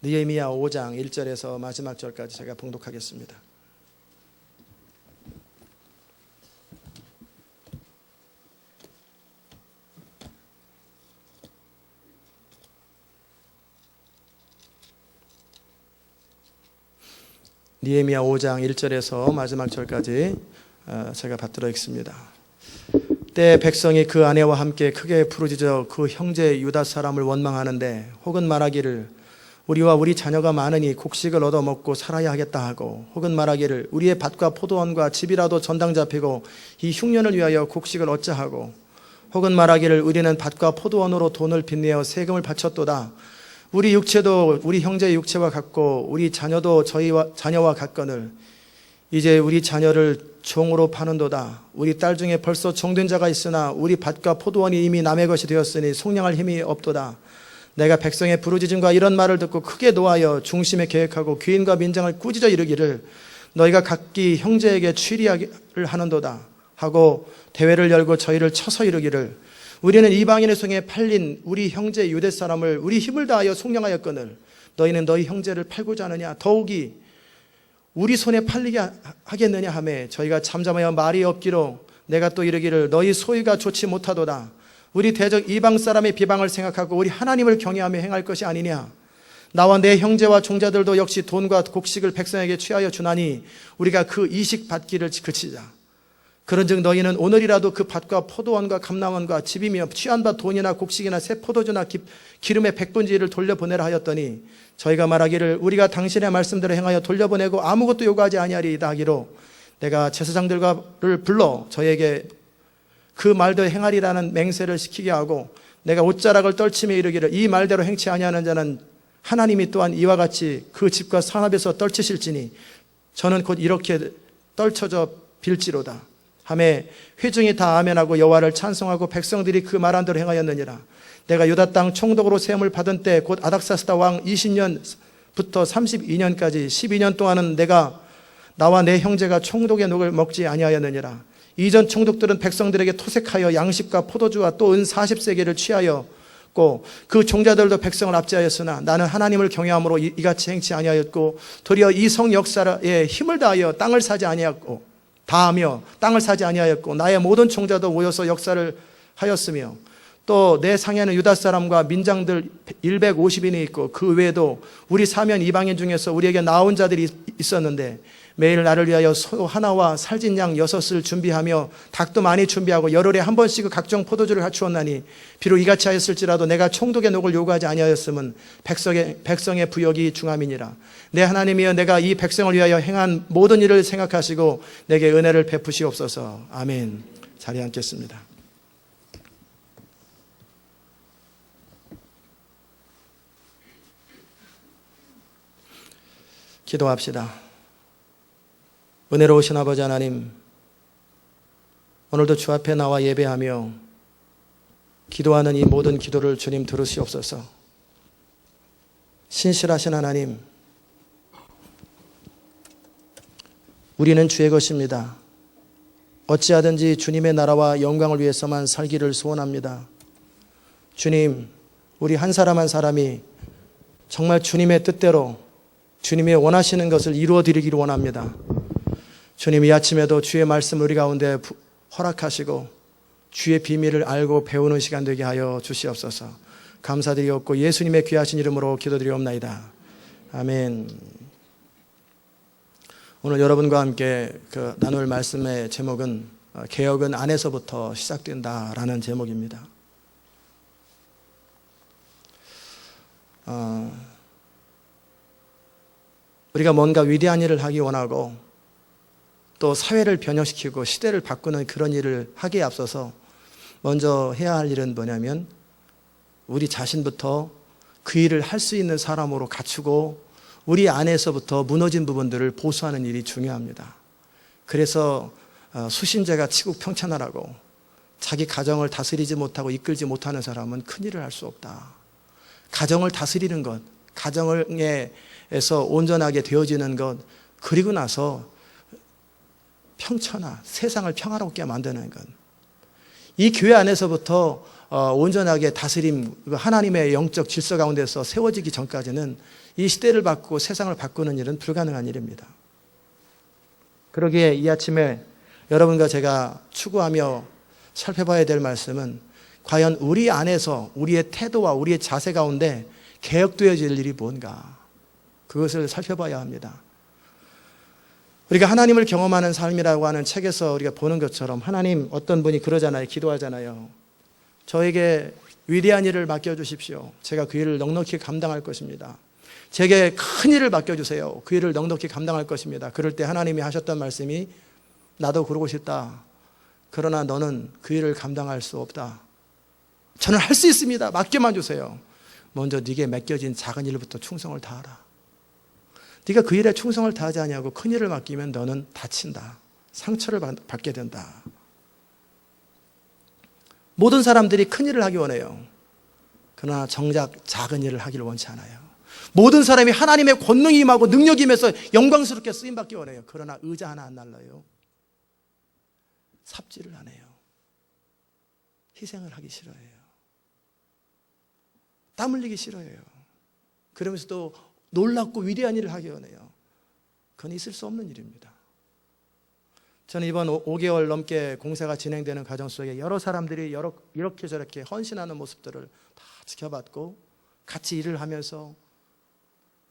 느헤미야 5장 1절에서 마지막 절까지 제가 봉독하겠습니다. 느헤미야 5장 1절에서 마지막 절까지 제가 받들어 읽습니다. 때 백성이 그 아내와 함께 크게 부르짖어 그 형제 유다 사람을 원망하는데 혹은 말하기를 우리와 우리 자녀가 많으니 곡식을 얻어먹고 살아야 하겠다 하고 혹은 말하기를 우리의 밭과 포도원과 집이라도 전당 잡히고 이 흉년을 위하여 곡식을 얻자 하고 혹은 말하기를 우리는 밭과 포도원으로 돈을 빚내어 세금을 바쳤도다. 우리 육체도 우리 형제의 육체와 같고 우리 자녀도 저희와 자녀와 같거늘 이제 우리 자녀를 종으로 파는도다. 우리 딸 중에 벌써 종된 자가 있으나 우리 밭과 포도원이 이미 남의 것이 되었으니 속량할 힘이 없도다. 내가 백성의 부르짖음과 이런 말을 듣고 크게 노하여 중심에 계획하고 귀인과 민장을 꾸짖어 이르기를 너희가 각기 형제에게 취리를 하는도다 하고 대회를 열고 저희를 쳐서 이르기를 우리는 이방인의 손에 팔린 우리 형제 유대 사람을 우리 힘을 다하여 속량하였거늘 너희는 너희 형제를 팔고자 하느냐 더욱이 우리 손에 팔리게 하겠느냐 하매 저희가 잠잠하여 말이 없기로 내가 또 이르기를 너희 소위가 좋지 못하도다. 우리 대적 이방 사람의 비방을 생각하고 우리 하나님을 경외하며 행할 것이 아니냐. 나와 내 형제와 종자들도 역시 돈과 곡식을 백성에게 취하여 주나니 우리가 그 이식 받기를 그치자. 그런즉 너희는 오늘이라도 그 밭과 포도원과 감람원과 집이며 취한 바 돈이나 곡식이나 새 포도주나 기름의 백분지를 돌려보내라 하였더니 저희가 말하기를 우리가 당신의 말씀대로 행하여 돌려보내고 아무것도 요구하지 아니하리이다 하기로 내가 제사장들을 불러 저에게 그 말대로 행하리라는 맹세를 시키게 하고 내가 옷자락을 떨치며 이르기를 이 말대로 행치 아니하는 자는 하나님이 또한 이와 같이 그 집과 산업에서 떨치실지니 저는 곧 이렇게 떨쳐져 빌지로다 하매 회중이 다 아멘하고 여호와를 찬송하고 백성들이 그 말한 대로 행하였느니라. 내가 유다 땅 총독으로 세움을 받은 때 곧 아닥사스다 왕 20년부터 32년까지 12년 동안은 내가 나와 내 형제가 총독의 녹을 먹지 아니하였느니라. 이전 총독들은 백성들에게 토색하여 양식과 포도주와 또 은 40세겔을 취하였고 그 종자들도 백성을 압제하였으나 나는 하나님을 경외함으로 이같이 행치 아니하였고 도리어 이 성 역사에 힘을 다하여 땅을 사지 아니하였고 다하며 땅을 사지 아니하였고 나의 모든 총자도 모여서 역사를 하였으며 또 내 상에는 유다 사람과 민장들 150인이 있고 그 외에도 우리 사면 이방인 중에서 우리에게 나온 자들이 있었는데 매일 나를 위하여 소 하나와 살진 양 6을 준비하며 닭도 많이 준비하고 열흘에 한 번씩 각종 포도주를 갖추었나니 비록 이같이 하였을지라도 내가 총독의 녹을 요구하지 아니하였음은 백성의 부역이 중함이니라. 내 하나님이여 내가 이 백성을 위하여 행한 모든 일을 생각하시고 내게 은혜를 베푸시옵소서. 아멘. 자리에 앉겠습니다. 기도합시다. 은혜로우신 아버지 하나님, 오늘도 주 앞에 나와 예배하며 기도하는 이 모든 기도를 주님 들으시옵소서. 신실하신 하나님, 우리는 주의 것입니다. 어찌하든지 주님의 나라와 영광을 위해서만 살기를 소원합니다. 주님, 우리 한 사람 한 사람이 정말 주님의 뜻대로 주님이 원하시는 것을 이루어 드리기를 원합니다. 주님, 이 아침에도 주의 말씀 우리 가운데 허락하시고 주의 비밀을 알고 배우는 시간 되게 하여 주시옵소서. 감사드리옵고 예수님의 귀하신 이름으로 기도드리옵나이다. 아멘. 오늘 여러분과 함께 나눌 말씀의 제목은 개혁은 안에서부터 시작된다라는 제목입니다. 우리가 뭔가 위대한 일을 하기 원하고 또 사회를 변혁시키고 시대를 바꾸는 그런 일을 하기에 앞서서 먼저 해야 할 일은 뭐냐면 우리 자신부터 그 일을 할 수 있는 사람으로 갖추고 우리 안에서부터 무너진 부분들을 보수하는 일이 중요합니다. 그래서 수신제가 치국평천하라고 자기 가정을 다스리지 못하고 이끌지 못하는 사람은 큰일을 할 수 없다. 가정을 다스리는 것, 가정에서 온전하게 되어지는 것, 그리고 나서 평천하, 세상을 평화롭게 만드는 것. 이 교회 안에서부터 온전하게 다스림, 하나님의 영적 질서 가운데서 세워지기 전까지는 이 시대를 바꾸고 세상을 바꾸는 일은 불가능한 일입니다. 그러기에 이 아침에 여러분과 제가 추구하며 살펴봐야 될 말씀은 과연 우리 안에서 우리의 태도와 우리의 자세 가운데 개혁되어질 일이 뭔가, 그것을 살펴봐야 합니다. 우리가 하나님을 경험하는 삶이라고 하는 책에서 우리가 보는 것처럼 하나님 어떤 분이 그러잖아요. 기도하잖아요. 저에게 위대한 일을 맡겨주십시오. 제가 그 일을 넉넉히 감당할 것입니다. 제게 큰 일을 맡겨주세요. 그 일을 넉넉히 감당할 것입니다. 그럴 때 하나님이 하셨던 말씀이 나도 그러고 싶다. 그러나 너는 그 일을 감당할 수 없다. 저는 할 수 있습니다. 맡겨만 주세요. 먼저 네게 맡겨진 작은 일부터 충성을 다하라. 네가 그 일에 충성을 다하지 아니하고 큰 일을 맡기면 너는 다친다. 상처를 받게 된다. 모든 사람들이 큰 일을 하기 원해요. 그러나 정작 작은 일을 하기를 원치 않아요. 모든 사람이 하나님의 권능이 임하고 능력이 임해서 영광스럽게 쓰임받기 원해요. 그러나 의자 하나 안 날라요. 삽질을 안 해요. 희생을 하기 싫어해요. 땀 흘리기 싫어해요. 그러면서도 놀랍고 위대한 일을 하기 원해요. 그건 있을 수 없는 일입니다. 저는 이번 5개월 넘게 공사가 진행되는 과정 속에 여러 사람들이 이렇게 저렇게 헌신하는 모습들을 다 지켜봤고 같이 일을 하면서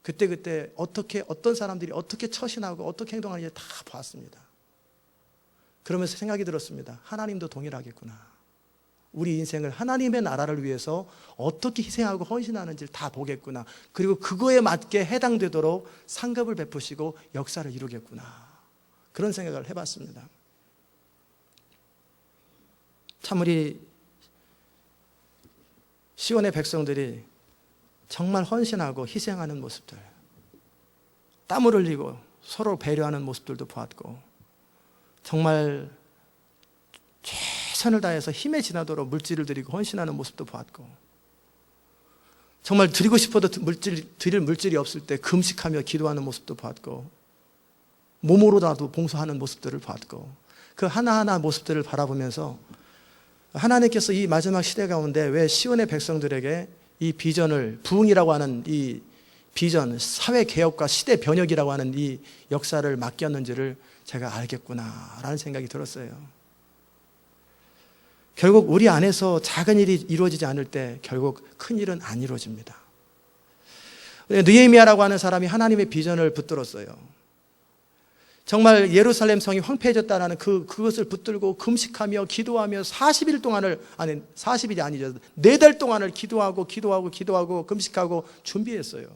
그때 어떻게 어떤 사람들이 어떻게 처신하고 어떻게 행동하는지 다 봤습니다. 그러면서 생각이 들었습니다. 하나님도 동일하겠구나. 우리 인생을 하나님의 나라를 위해서 어떻게 희생하고 헌신하는지를 다 보겠구나. 그리고 그거에 맞게 해당되도록 상급을 베푸시고 역사를 이루겠구나. 그런 생각을 해봤습니다. 참 우리 시온의 백성들이 정말 헌신하고 희생하는 모습들, 땀을 흘리고 서로 배려하는 모습들도 보았고, 정말 최선을 다해서 힘에 지나도록 물질을 드리고 헌신하는 모습도 보았고, 정말 드리고 싶어도 드릴 물질이 없을 때 금식하며 기도하는 모습도 보았고, 몸으로라도 봉사하는 모습들을 보았고, 그 하나하나 모습들을 바라보면서 하나님께서 이 마지막 시대 가운데 왜 시온의 백성들에게 이 비전을, 부흥이라고 하는 이 비전, 사회개혁과 시대 변혁이라고 하는 이 역사를 맡겼는지를 제가 알겠구나라는 생각이 들었어요. 결국 우리 안에서 작은 일이 이루어지지 않을 때 결국 큰 일은 안 이루어집니다. 느헤미야라고 하는 사람이 하나님의 비전을 붙들었어요. 정말 예루살렘 성이 황폐해졌다는 그것을 붙들고 금식하며 기도하며 40일 동안을, 아니 40일이 아니죠, 4달 동안을 기도하고 금식하고 준비했어요.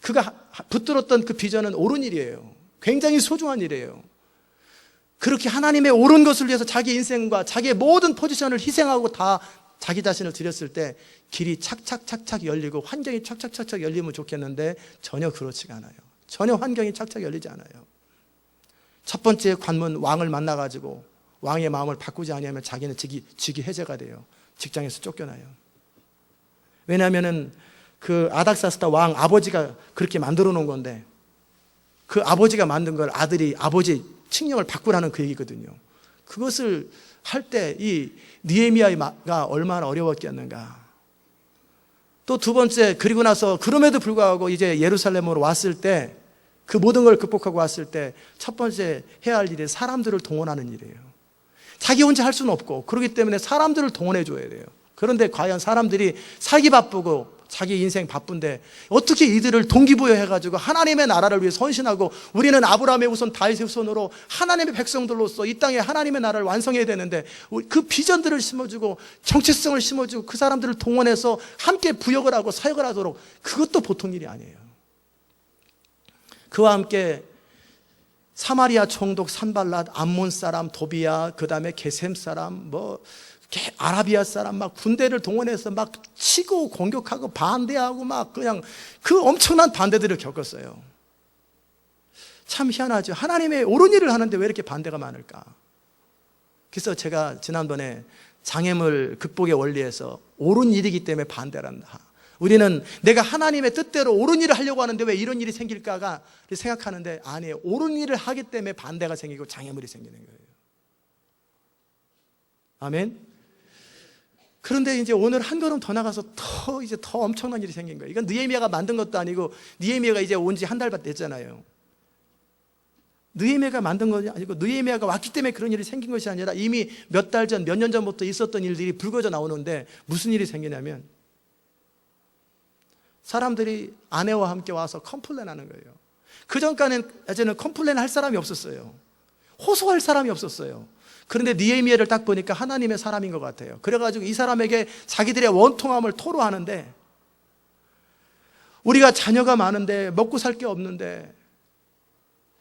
그가 붙들었던 그 비전은 옳은 일이에요. 굉장히 소중한 일이에요. 그렇게 하나님의 옳은 것을 위해서 자기 인생과 자기의 모든 포지션을 희생하고 다 자기 자신을 드렸을 때 길이 착착착착 열리고 환경이 착착착착 열리면 좋겠는데 전혀 그렇지가 않아요. 전혀 환경이 착착 열리지 않아요. 첫 번째 관문 왕을 만나가지고 왕의 마음을 바꾸지 않으면 자기는 직위 해제가 돼요. 직장에서 쫓겨나요. 왜냐하면 그 아닥사스다 왕 아버지가 그렇게 만들어 놓은 건데 그 아버지가 만든 걸 아들이 아버지 칙령을 바꾸라는 그 얘기거든요. 그것을 할 때 이 느헤미야가 얼마나 어려웠겠는가. 또 두 번째, 그리고 나서 그럼에도 불구하고 이제 예루살렘으로 왔을 때 그 모든 걸 극복하고 왔을 때 첫 번째 해야 할 일이 사람들을 동원하는 일이에요. 자기 혼자 할 수는 없고 그렇기 때문에 사람들을 동원해 줘야 돼요. 그런데 과연 사람들이 살기 바쁘고 자기 인생 바쁜데 어떻게 이들을 동기부여해가지고 하나님의 나라를 위해 헌신하고 우리는 아브라함의 후손 다윗의 후손으로 하나님의 백성들로서 이 땅에 하나님의 나라를 완성해야 되는데 그 비전들을 심어주고 정체성을 심어주고 그 사람들을 동원해서 함께 부역을 하고 사역을 하도록, 그것도 보통 일이 아니에요. 그와 함께 사마리아 총독 산발랏, 암몬 사람 도비야, 그 다음에 게셈 사람, 아라비아 사람 막 군대를 동원해서 막 치고 공격하고 반대하고 막 그냥 그 엄청난 반대들을 겪었어요. 참 희한하죠. 하나님의 옳은 일을 하는데 왜 이렇게 반대가 많을까? 그래서 제가 지난번에 장애물 극복의 원리에서 옳은 일이기 때문에 반대란다. 우리는 내가 하나님의 뜻대로 옳은 일을 하려고 하는데 왜 이런 일이 생길까가 생각하는데 아니에요. 옳은 일을 하기 때문에 반대가 생기고 장애물이 생기는 거예요. 아멘. 그런데 이제 오늘 한 걸음 더 나가서 더 엄청난 일이 생긴 거예요. 이건 느헤미야가 만든 것도 아니고, 느헤미야가 이제 온 지 한 달 됐잖아요. 느헤미야가 만든 것이 아니고, 느헤미야가 왔기 때문에 그런 일이 생긴 것이 아니라 이미 몇 달 전, 몇 년 전부터 있었던 일들이 불거져 나오는데, 무슨 일이 생기냐면 사람들이 아내와 함께 와서 컴플레인 하는 거예요. 그 전까지는 컴플레인 할 사람이 없었어요. 호소할 사람이 없었어요. 그런데 느헤미야를 딱 보니까 하나님의 사람인 것 같아요. 그래가지고 이 사람에게 자기들의 원통함을 토로하는데, 우리가 자녀가 많은데 먹고 살 게 없는데,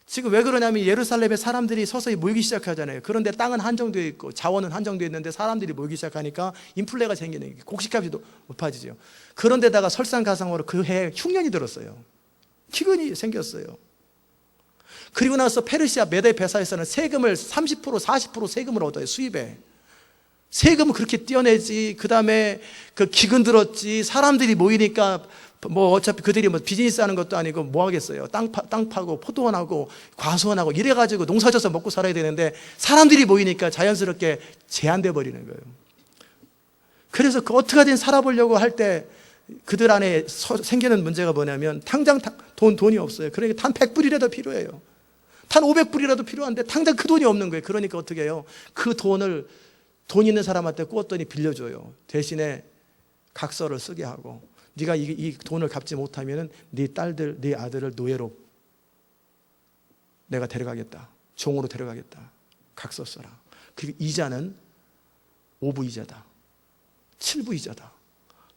지금 왜 그러냐면 예루살렘에 사람들이 서서히 모이기 시작하잖아요. 그런데 땅은 한정되어 있고 자원은 한정되어 있는데 사람들이 모이기 시작하니까 인플레가 생기는 게, 곡식값이 높아지죠. 그런데다가 설상가상으로 그 해에 흉년이 들었어요. 기근이 생겼어요. 그리고 나서 페르시아 메데 베사에서는 세금을 30% 40% 세금을 얻어요. 수입에 세금을 그렇게 떼어내지. 그 다음에 그 기근 들었지. 사람들이 모이니까 뭐 어차피 그들이 뭐 비즈니스 하는 것도 아니고 뭐 하겠어요. 땅 파고 포도원하고 과수원하고 이래가지고 농사져서 먹고 살아야 되는데, 사람들이 모이니까 자연스럽게 제한돼 버리는 거예요. 그래서 그 어떻게 든 살아보려고 할 때 그들 안에 생기는 문제가 뭐냐면, 당장 돈이 없어요. 그러니까 단 100불이라도 필요해요. 단 500불이라도 필요한데 당장 그 돈이 없는 거예요. 그러니까 어떻게 해요? 그 돈을 돈 있는 사람한테 꾸었더니 빌려줘요. 대신에 각서를 쓰게 하고, 네가 이 돈을 갚지 못하면 네 딸들, 네 아들을 노예로 내가 데려가겠다. 종으로 데려가겠다. 각서 써라. 그리고 이자는 5부 이자다. 7부 이자다.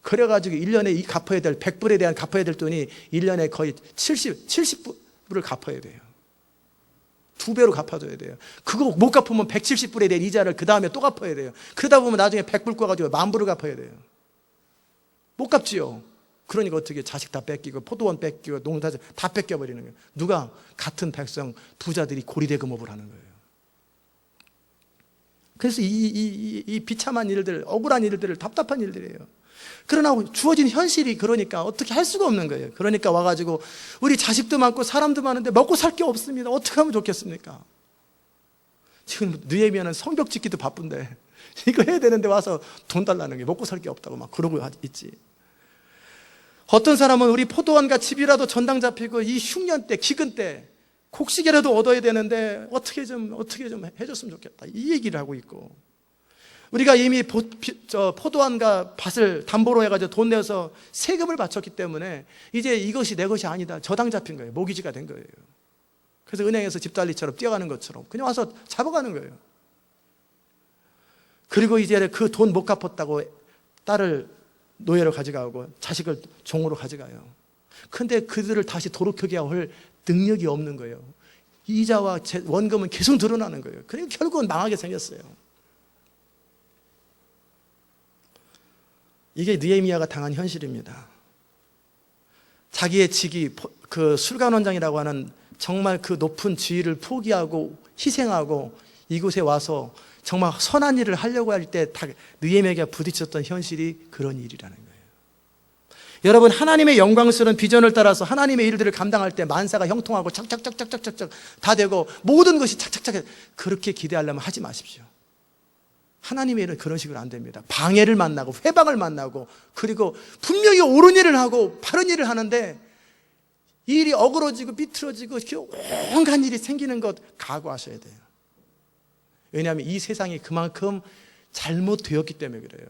그래가지고 1년에 갚아야 될 100불에 대한 갚아야 될 돈이 1년에 거의 70불을 갚아야 돼요. 2배로 갚아줘야 돼요. 그거 못 갚으면 170불에 대한 이자를 그 다음에 또 갚아야 돼요. 그러다 보면 나중에 100불 꿔가지고 10,000불을 갚아야 돼요. 못 갚지요. 그러니까 어떻게 자식 다 뺏기고 포도원 뺏기고 농사 다 뺏겨버리는 거예요. 누가? 같은 백성 부자들이 고리대금업을 하는 거예요. 그래서 이 비참한 일들, 억울한 일들을, 답답한 일들이에요. 그러나 주어진 현실이 그러니까 어떻게 할 수가 없는 거예요. 그러니까 와가지고 우리 자식도 많고 사람도 많은데 먹고 살 게 없습니다. 어떻게 하면 좋겠습니까? 지금 느헤미야는 성벽 짓기도 바쁜데 이거 해야 되는데 와서 돈 달라는 게, 먹고 살 게 없다고 막 그러고 있지. 어떤 사람은 우리 포도원과 집이라도 전당 잡히고 이 흉년 때, 기근 때 곡식이라도 얻어야 되는데 어떻게 좀 해줬으면 좋겠다, 이 얘기를 하고 있고, 우리가 이미 포도원과 밭을 담보로 해가지고 돈 내서 세금을 바쳤기 때문에 이제 이것이 내 것이 아니다, 저당 잡힌 거예요. 모기지가 된 거예요. 그래서 은행에서 집달리처럼 뛰어가는 것처럼 그냥 와서 잡아가는 거예요. 그리고 이제 그 돈 못 갚았다고 딸을 노예로 가져가고 자식을 종으로 가져가요. 근데 그들을 다시 돌이키게 할 능력이 없는 거예요. 이자와 원금은 계속 늘어나는 거예요. 그러니까 결국은 망하게 생겼어요. 이게 느헤미야가 당한 현실입니다. 자기의 직위, 그 술관원장이라고 하는 정말 그 높은 지위를 포기하고 희생하고 이곳에 와서 정말 선한 일을 하려고 할 때 느헤미야가 부딪혔던 현실이 그런 일이라는 거예요. 여러분, 하나님의 영광스러운 비전을 따라서 하나님의 일들을 감당할 때 만사가 형통하고 착착착착착착 다 되고 모든 것이 착착착, 그렇게 기대하려면 하지 마십시오. 하나님의 일은 그런 식으로 안 됩니다. 방해를 만나고 회방을 만나고, 그리고 분명히 옳은 일을 하고 바른 일을 하는데 이 일이 어그러지고 비틀어지고 온갖 일이 생기는 것 각오하셔야 돼요. 왜냐하면 이 세상이 그만큼 잘못되었기 때문에 그래요.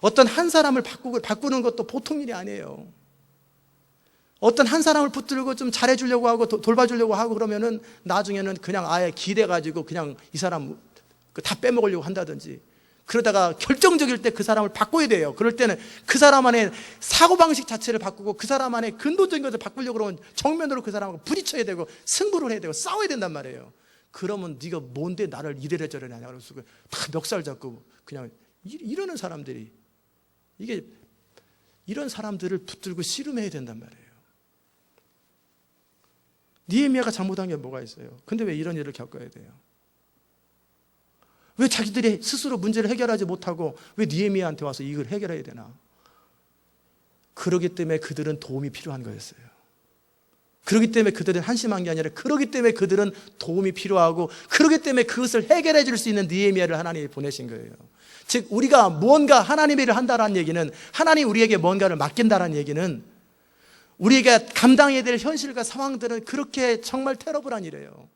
어떤 한 사람을 바꾸는 것도 보통 일이 아니에요. 어떤 한 사람을 붙들고 좀 잘해주려고 하고 돌봐주려고 하고 그러면은 나중에는 그냥 아예 기대가지고 그냥 이 사람 다 빼먹으려고 한다든지, 그러다가 결정적일 때 그 사람을 바꿔야 돼요. 그럴 때는 그 사람 안에 사고방식 자체를 바꾸고 그 사람 안에 근본적인 것을 바꾸려고 그러면 정면으로 그 사람하고 부딪혀야 되고 승부를 해야 되고 싸워야 된단 말이에요. 그러면 네가 뭔데 나를 이래라 저래라 하냐 그래서 다 멱살 잡고 그냥 이러는 사람들이, 이게 이런 사람들을 붙들고 씨름해야 된단 말이에요. 느헤미야가 잘못한 게 뭐가 있어요? 근데 왜 이런 일을 겪어야 돼요? 왜 자기들이 스스로 문제를 해결하지 못하고 왜 느헤미야한테 와서 이걸 해결해야 되나? 그러기 때문에 그들은 도움이 필요한 거였어요. 그렇기 때문에 그들은 한심한 게 아니라 그렇기 때문에 그들은 도움이 필요하고 그렇기 때문에 그것을 해결해 줄 수 있는 느헤미야를 하나님이 보내신 거예요. 즉 우리가 무언가 하나님의 일을 한다는 얘기는, 하나님 우리에게 뭔가를 맡긴다는 얘기는 우리가 감당해야 될 현실과 상황들은 그렇게 정말 테러블한 일이에요.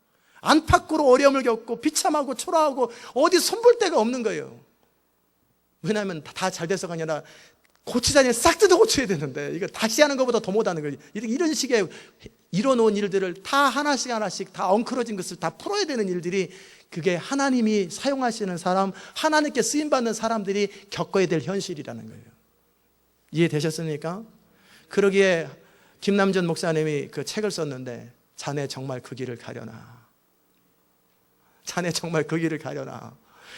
안팎으로 어려움을 겪고 비참하고 초라하고 어디 손볼 데가 없는 거예요. 왜냐하면 다 잘 돼서가 아니라 고치자니 싹 뜯어 고쳐야 되는데 이거 다시 하는 것보다 더 못하는 거예요. 이런 식의 이뤄놓은 일들을 다 하나씩 하나씩 다 엉클어진 것을 다 풀어야 되는 일들이, 그게 하나님이 사용하시는 사람, 하나님께 쓰임받는 사람들이 겪어야 될 현실이라는 거예요. 이해되셨습니까? 그러기에 김남전 목사님이 그 책을 썼는데, 자네 정말 그 길을 가려나, 자네 정말 그 길을 가려나,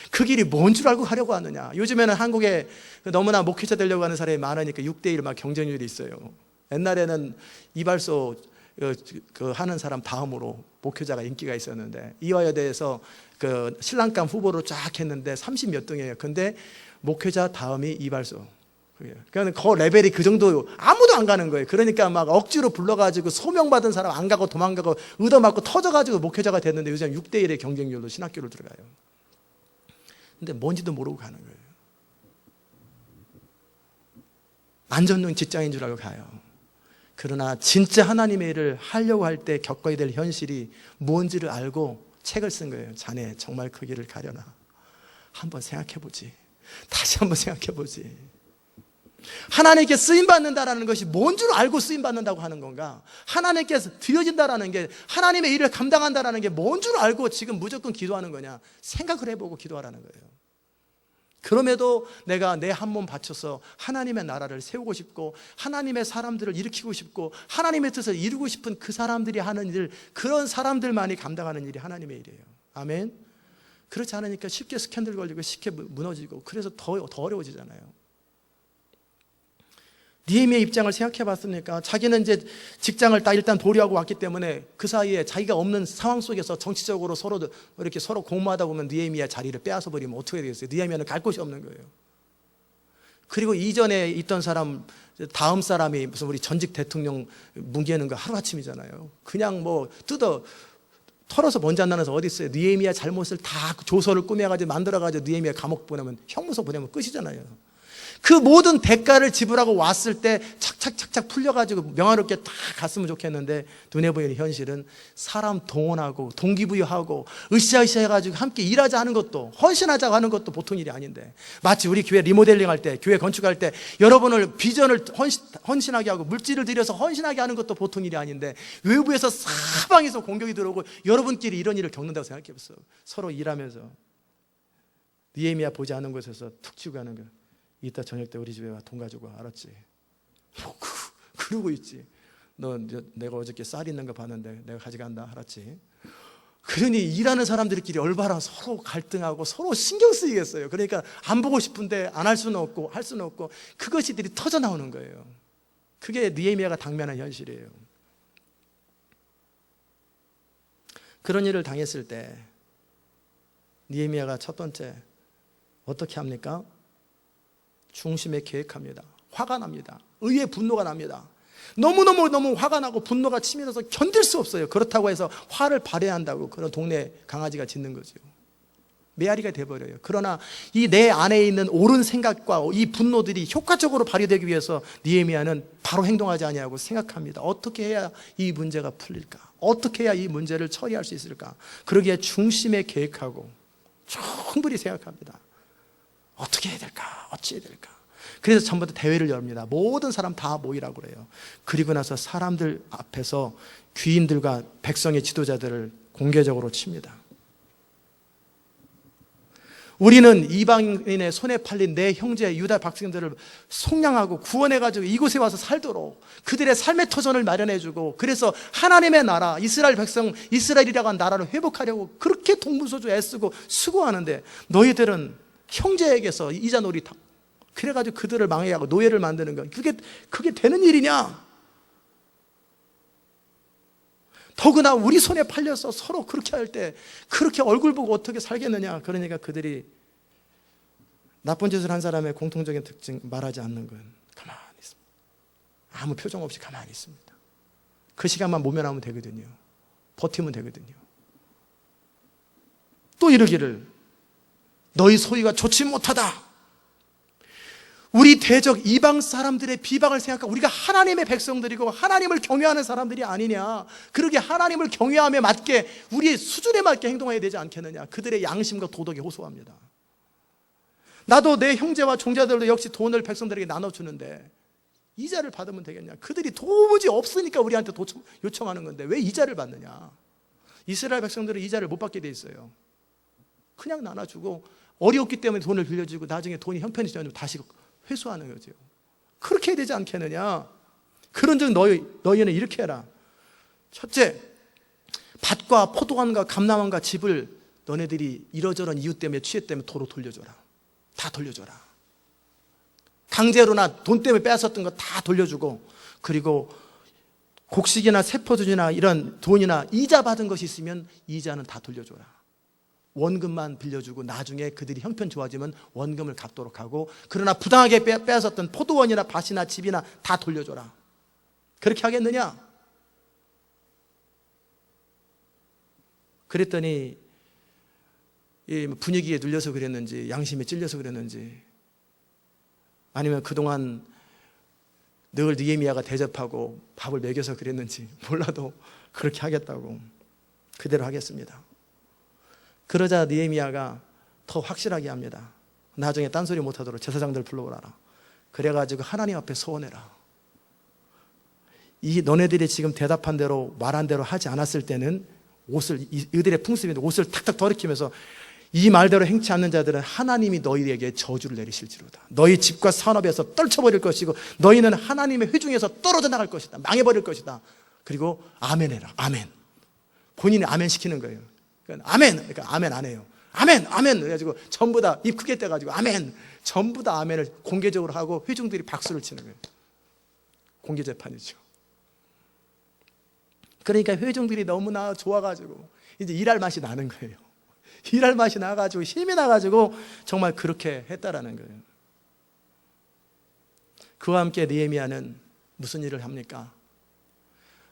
그 길이 뭔 줄 알고 가려고 하느냐. 요즘에는 한국에 너무나 목회자 되려고 하는 사람이 많으니까 6대1 막 경쟁률이 있어요. 옛날에는 이발소 그 하는 사람 다음으로 목회자가 인기가 있었는데, 이화여대에서 그 신랑감 후보로 쫙 했는데 30몇 등이에요. 근데 목회자 다음이 이발소. 그러니까 그 레벨이 그 정도, 아무도 안 가는 거예요. 그러니까 막 억지로 불러가지고 소명받은 사람 안 가고 도망가고 얻어맞고 터져가지고 목회자가 됐는데, 요즘 6대1의 경쟁률로 신학교를 들어가요. 근데 뭔지도 모르고 가는 거예요. 안전용 직장인 줄 알고 가요. 그러나 진짜 하나님의 일을 하려고 할 때 겪어야 될 현실이 뭔지를 알고 책을 쓴 거예요. 자네 정말 그 길을 가려나, 한번 생각해보지. 다시 한번 생각해보지. 하나님께 쓰임받는다라는 것이 뭔 줄 알고 쓰임받는다고 하는 건가? 하나님께서 드려진다라는 게, 하나님의 일을 감당한다라는 게 뭔 줄 알고 지금 무조건 기도하는 거냐? 생각을 해보고 기도하라는 거예요. 그럼에도 내가 내 한 몸 바쳐서 하나님의 나라를 세우고 싶고, 하나님의 사람들을 일으키고 싶고, 하나님의 뜻을 이루고 싶은 그 사람들이 하는 일, 그런 사람들만이 감당하는 일이 하나님의 일이에요. 아멘? 그렇지 않으니까 쉽게 스캔들 걸리고 쉽게 무너지고, 그래서 더 어려워지잖아요. 느헤미야의 입장을 생각해 봤으니까, 자기는 이제 직장을 딱 일단 보류하고 왔기 때문에 그 사이에 자기가 없는 상황 속에서 정치적으로 서로 이렇게 서로 공모하다 보면 느헤미야 자리를 빼앗아 버리면 어떻게 되겠어요? 느헤미야는 갈 곳이 없는 거예요. 그리고 이전에 있던 사람, 다음 사람이 무슨 우리 전직 대통령 뭉개는 거 하루아침이잖아요. 그냥 뭐 털어서 먼지 안 나면서 어디 있어요? 느헤미야 잘못을 다 조서를 꾸며가지고 만들어가지고 느헤미야 감옥 보내면, 형무소 보내면 끝이잖아요. 그 모든 대가를 지불하고 왔을 때 착착착착 풀려가지고 명화롭게 다 갔으면 좋겠는데, 눈에 보이는 현실은 사람 동원하고 동기부여하고 으쌰으쌰 해가지고 함께 일하자 하는 것도, 헌신하자고 하는 것도 보통 일이 아닌데, 마치 우리 교회 리모델링 할 때, 교회 건축할 때 여러분을 비전을 헌신하게 하고 물질을 들여서 헌신하게 하는 것도 보통 일이 아닌데, 외부에서 사방에서 공격이 들어오고 여러분끼리 이런 일을 겪는다고 생각해보세요. 서로 일하면서 느헤미야 보지 않는 곳에서 툭 치고 가는 거예요. 이따 저녁 때 우리 집에 와, 돈 가지고 와, 알았지? 그러고 있지. 너 내가 어저께 쌀 있는 거 봤는데 내가 가져간다, 알았지? 그러니 일하는 사람들끼리 얼마나 서로 갈등하고 서로 신경 쓰이겠어요. 그러니까 안 보고 싶은데 안 할 수는 없고 할 수는 없고, 그것이들이 터져 나오는 거예요. 그게 느헤미야가 당면한 현실이에요. 그런 일을 당했을 때 느헤미야가 첫 번째 어떻게 합니까? 중심에 계획합니다. 화가 납니다. 의의 분노가 납니다. 너무 화가 나고 분노가 치밀어서 견딜 수 없어요. 그렇다고 해서 화를 발휘해야 한다고 그런 동네 강아지가 짖는 거죠. 메아리가 돼버려요. 그러나 이 내 안에 있는 옳은 생각과 이 분노들이 효과적으로 발휘되기 위해서 느헤미야는 바로 행동하지 아니하고 생각합니다. 어떻게 해야 이 문제가 풀릴까? 어떻게 해야 이 문제를 처리할 수 있을까? 그러기에 중심에 계획하고 충분히 생각합니다. 어떻게 해야 될까? 어찌 해야 될까? 그래서 전부 다 대회를 엽니다. 모든 사람 다 모이라고 그래요. 그리고 나서 사람들 앞에서 귀인들과 백성의 지도자들을 공개적으로 칩니다. 우리는 이방인의 손에 팔린 내 형제 유다 백성들을 속량하고 구원해가지고 이곳에 와서 살도록 그들의 삶의 터전을 마련해주고, 그래서 하나님의 나라, 이스라엘 백성, 이스라엘이라고 하는 나라를 회복하려고 그렇게 동분서주 애쓰고 수고하는데, 너희들은 형제에게서 이자놀이 타, 그래가지고 그들을 망해하고 노예를 만드는 건 그게 되는 일이냐? 더구나 우리 손에 팔려서 서로 그렇게 할 때 그렇게 얼굴 보고 어떻게 살겠느냐? 그러니까 그들이 나쁜 짓을 한 사람의 공통적인 특징, 말하지 않는 건 가만히 있습니다. 아무 표정 없이 가만히 있습니다. 그 시간만 모면하면 되거든요. 버티면 되거든요. 또 이르기를 너희 소위가 좋지 못하다. 우리 대적 이방 사람들의 비방을 생각하고 우리가 하나님의 백성들이고 하나님을 경외하는 사람들이 아니냐. 그러게 하나님을 경외함에 맞게 우리의 수준에 맞게 행동해야 되지 않겠느냐. 그들의 양심과 도덕에 호소합니다. 나도 내 형제와 종자들도 역시 돈을 백성들에게 나눠주는데 이자를 받으면 되겠냐. 그들이 도무지 없으니까 우리한테 요청하는 건데 왜 이자를 받느냐. 이스라엘 백성들은 이자를 못 받게 돼 있어요. 그냥 나눠주고 어렵기 때문에 돈을 빌려주고 나중에 돈이 형편이 다시 회수하는 거죠. 그렇게 해야 되지 않겠느냐. 그런즉 너희는 이렇게 해라. 첫째, 밭과 포도원과 감람원과 집을 너네들이 이러저런 이유 때문에 취해 때문에 도로 돌려줘라. 다 돌려줘라. 강제로나 돈 때문에 빼앗았던 거 다 돌려주고, 그리고 곡식이나 세포주나 이런 돈이나 이자 받은 것이 있으면 이자는 다 돌려줘라. 원금만 빌려주고 나중에 그들이 형편 좋아지면 원금을 갚도록 하고, 그러나 부당하게 빼앗았던 포도원이나 밭이나 집이나 다 돌려줘라. 그렇게 하겠느냐? 그랬더니 이 분위기에 눌려서 그랬는지, 양심에 찔려서 그랬는지, 아니면 그동안 늘 느헤미야가 대접하고 밥을 먹여서 그랬는지 몰라도 그렇게 하겠다고 그대로 하겠습니다. 그러자 느헤미야가 더 확실하게 합니다. 나중에 딴소리 못하도록 제사장들 불러오라라. 그래가지고 하나님 앞에 소원해라. 이 너네들이 지금 대답한 대로 말한 대로 하지 않았을 때는 이들의 풍습인데 옷을 탁탁 더럽히면서 이 말대로 행치 않는 자들은 하나님이 너희에게 저주를 내리실지로다. 너희 집과 산업에서 떨쳐버릴 것이고 너희는 하나님의 회중에서 떨어져 나갈 것이다. 망해버릴 것이다. 그리고 아멘 해라. 아멘. 본인이 아멘 시키는 거예요. 그러니까 아멘. 그러니까 아멘 안 해요. 아멘, 아멘. 그래가지고 전부 다 입 크게 떼가지고 아멘. 전부 다 아멘을 공개적으로 하고 회중들이 박수를 치는 거예요. 공개 재판이죠. 그러니까 회중들이 너무나 좋아가지고 이제 일할 맛이 나는 거예요. 일할 맛이 나가지고 힘이 나가지고 정말 그렇게 했다라는 거예요. 그와 함께 느헤미야는 무슨 일을 합니까?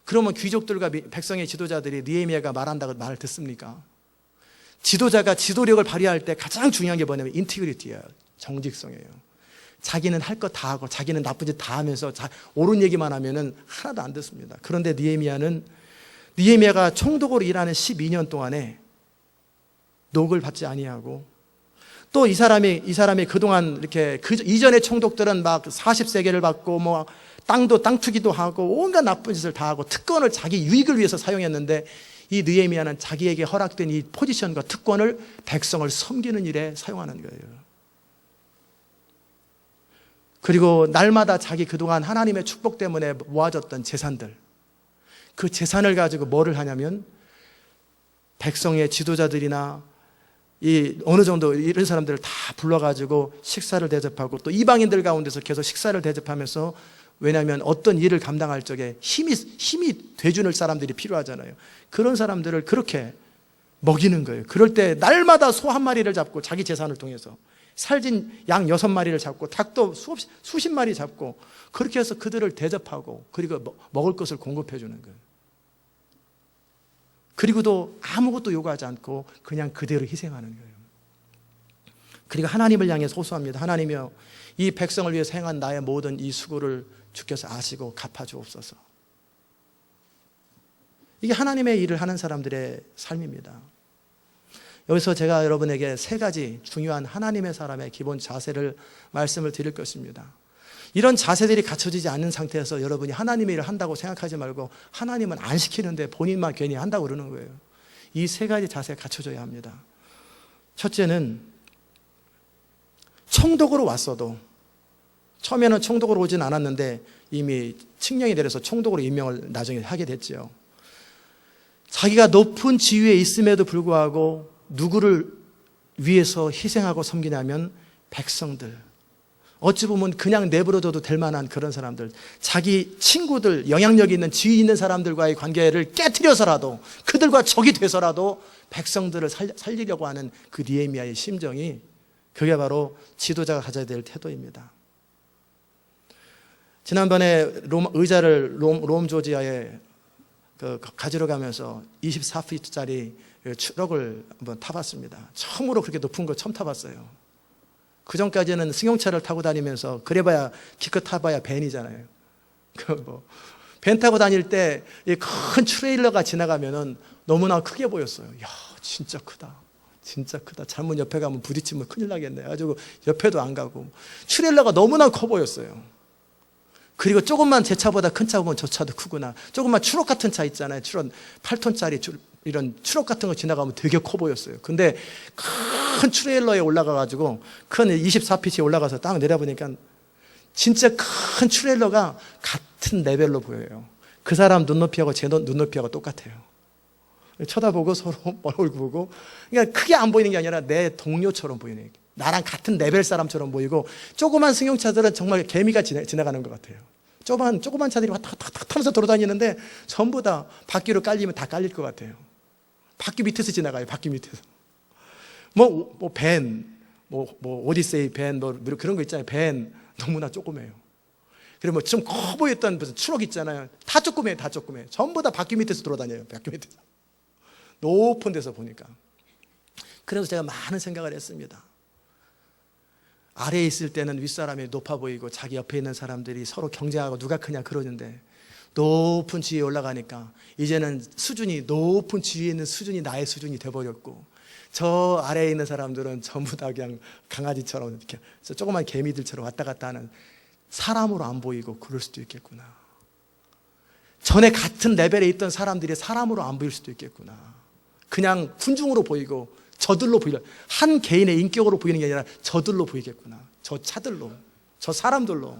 그러면 귀족들과 백성의 지도자들이 느헤미야가 말한다고 말을 듣습니까? 지도자가 지도력을 발휘할 때 가장 중요한 게 뭐냐면 인티그리티예요. 정직성이에요. 자기는 할 것 다 하고 자기는 나쁜 짓 다 하면서 옳은 얘기만 하면은 하나도 안 듣습니다. 그런데 느헤미야가 총독으로 일하는 12년 동안에 녹을 받지 아니하고, 또 이 사람이 그동안 이렇게 이전의 총독들은 막 40세계를 받고 뭐 땅 투기도 하고 온갖 나쁜 짓을 다 하고 특권을 자기 유익을 위해서 사용했는데, 이 느헤미야는 자기에게 허락된 이 포지션과 특권을 백성을 섬기는 일에 사용하는 거예요. 그리고 날마다 자기 그동안 하나님의 축복 때문에 모아졌던 재산들, 그 재산을 가지고 뭐를 하냐면 백성의 지도자들이나 어느 정도 이런 사람들을 다 불러가지고 식사를 대접하고, 또 이방인들 가운데서 계속 식사를 대접하면서, 왜냐하면 어떤 일을 감당할 적에 힘이 돼주는 사람들이 필요하잖아요. 그런 사람들을 그렇게 먹이는 거예요. 그럴 때 날마다 소 한 마리를 잡고 자기 재산을 통해서 살진 양 6마리를 잡고 닭도 수십 마리 잡고, 그렇게 해서 그들을 대접하고 그리고 먹을 것을 공급해 주는 거예요. 그리고도 아무것도 요구하지 않고 그냥 그대로 희생하는 거예요. 그리고 하나님을 향해 호소합니다. 하나님이여, 이 백성을 위해서 행한 나의 모든 이 수고를 주께서 아시고 갚아주옵소서. 이게 하나님의 일을 하는 사람들의 삶입니다. 여기서 제가 여러분에게 3가지 중요한 하나님의 사람의 기본 자세를 말씀을 드릴 것입니다. 이런 자세들이 갖춰지지 않는 상태에서 여러분이 하나님의 일을 한다고 생각하지 말고, 하나님은 안 시키는데 본인만 괜히 한다고 그러는 거예요. 이 3가지 자세가 갖춰져야 합니다. 첫째는 총독으로 왔어도, 처음에는 총독으로 오진 않았는데 이미 칙령이 내려서 총독으로 임명을 나중에 하게 됐죠. 자기가 높은 지위에 있음에도 불구하고 누구를 위해서 희생하고 섬기냐면 백성들, 어찌 보면 그냥 내버려둬도 될 만한 그런 사람들, 자기 친구들, 영향력이 있는 지위 있는 사람들과의 관계를 깨트려서라도, 그들과 적이 돼서라도 백성들을 살리려고 하는 그 느헤미야의 심정이, 그게 바로 지도자가 가져야 될 태도입니다. 지난번에 롬 조지아에 가지러 가면서 24피트짜리 트럭을 한번 타봤습니다. 처음으로 그렇게 높은 거 처음 타봤어요. 그 전까지는 승용차를 타고 다니면서 그래봐야 기껏 타봐야 밴이잖아요. 밴 타고 다닐 때 이 큰 트레일러가 지나가면은 너무나 크게 보였어요. 야, 진짜 크다. 진짜 크다. 잘못 옆에 가면 부딪히면 큰일 나겠네. 가지고 옆에도 안 가고 트레일러가 너무나 커 보였어요. 그리고 조금만 제 차보다 큰 차 보면 저 차도 크구나. 조금만 트럭 같은 차 있잖아요. 트럭 8톤짜리 이런 트럭 같은 거 지나가면 되게 커 보였어요. 근데 큰 트레일러에 올라가가지고 큰 24피트에 올라가서 딱 내려보니까 진짜 큰 트레일러가 같은 레벨로 보여요. 그 사람 눈높이하고 제 눈높이하고 똑같아요. 쳐다보고 서로 얼굴 보고, 그러니까 크게 안 보이는 게 아니라 내 동료처럼 보이는, 나랑 같은 레벨 사람처럼 보이고, 조그만 승용차들은 정말 개미가 지나가는 것 같아요. 조그만 차들이 탁탁탁 타면서 돌아다니는데 전부 다 바퀴로 깔리면 다 깔릴 것 같아요. 바퀴 밑에서 지나가요. 바퀴 밑에서. 밴, 오디세이 밴, 그런 거 있잖아요. 밴 너무나 조그매요. 그리고 좀 커 보였던 무슨 트럭 있잖아요. 다 조그매요. 다 조그매요. 전부 다 바퀴 밑에서 돌아다녀요. 바퀴 밑에서. 높은 데서 보니까. 그래서 제가 많은 생각을 했습니다. 아래에 있을 때는 윗사람이 높아 보이고 자기 옆에 있는 사람들이 서로 경쟁하고 누가 크냐 그러는데, 높은 지위에 올라가니까 이제는 높은 지위에 있는 수준이 나의 수준이 돼버렸고, 저 아래에 있는 사람들은 전부 다 그냥 강아지처럼 이렇게 조그만 개미들처럼 왔다 갔다 하는, 사람으로 안 보이고 그럴 수도 있겠구나. 전에 같은 레벨에 있던 사람들이 사람으로 안 보일 수도 있겠구나. 그냥 군중으로 보이고 저들로 보이려, 한 개인의 인격으로 보이는 게 아니라 저들로 보이겠구나. 저 차들로, 저 사람들로.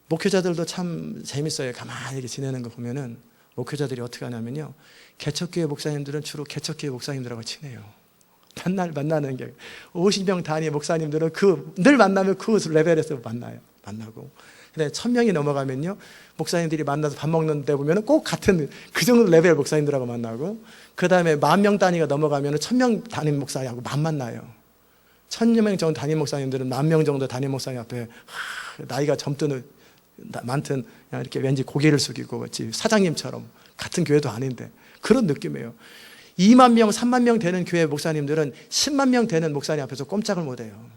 목회자들도 참 재밌어요. 가만히 이렇게 지내는 거 보면은 목회자들이 어떻게 하냐면요, 개척교회 목사님들은 주로 개척교회 목사님들하고 친해요. 만나는 게 50명 단위의 목사님들은 늘 만나면 그 레벨에서 만나고. 근데 1000명이 넘어가면요, 목사님들이 만나서 밥 먹는 데 보면 꼭 같은 그 정도 레벨 목사님들하고 만나고, 그 다음에 10,000명 단위가 넘어가면 1000명 단위 목사님하고 만나요. 1000명 정도 단위 목사님들은 10,000명 정도 단위 목사님 앞에 나이가 젊든 많든 그냥 이렇게 왠지 고개를 숙이고 사장님처럼, 같은 교회도 아닌데 그런 느낌이에요. 2만 명, 3만 명 되는 교회 목사님들은 10만 명 되는 목사님 앞에서 꼼짝을 못해요.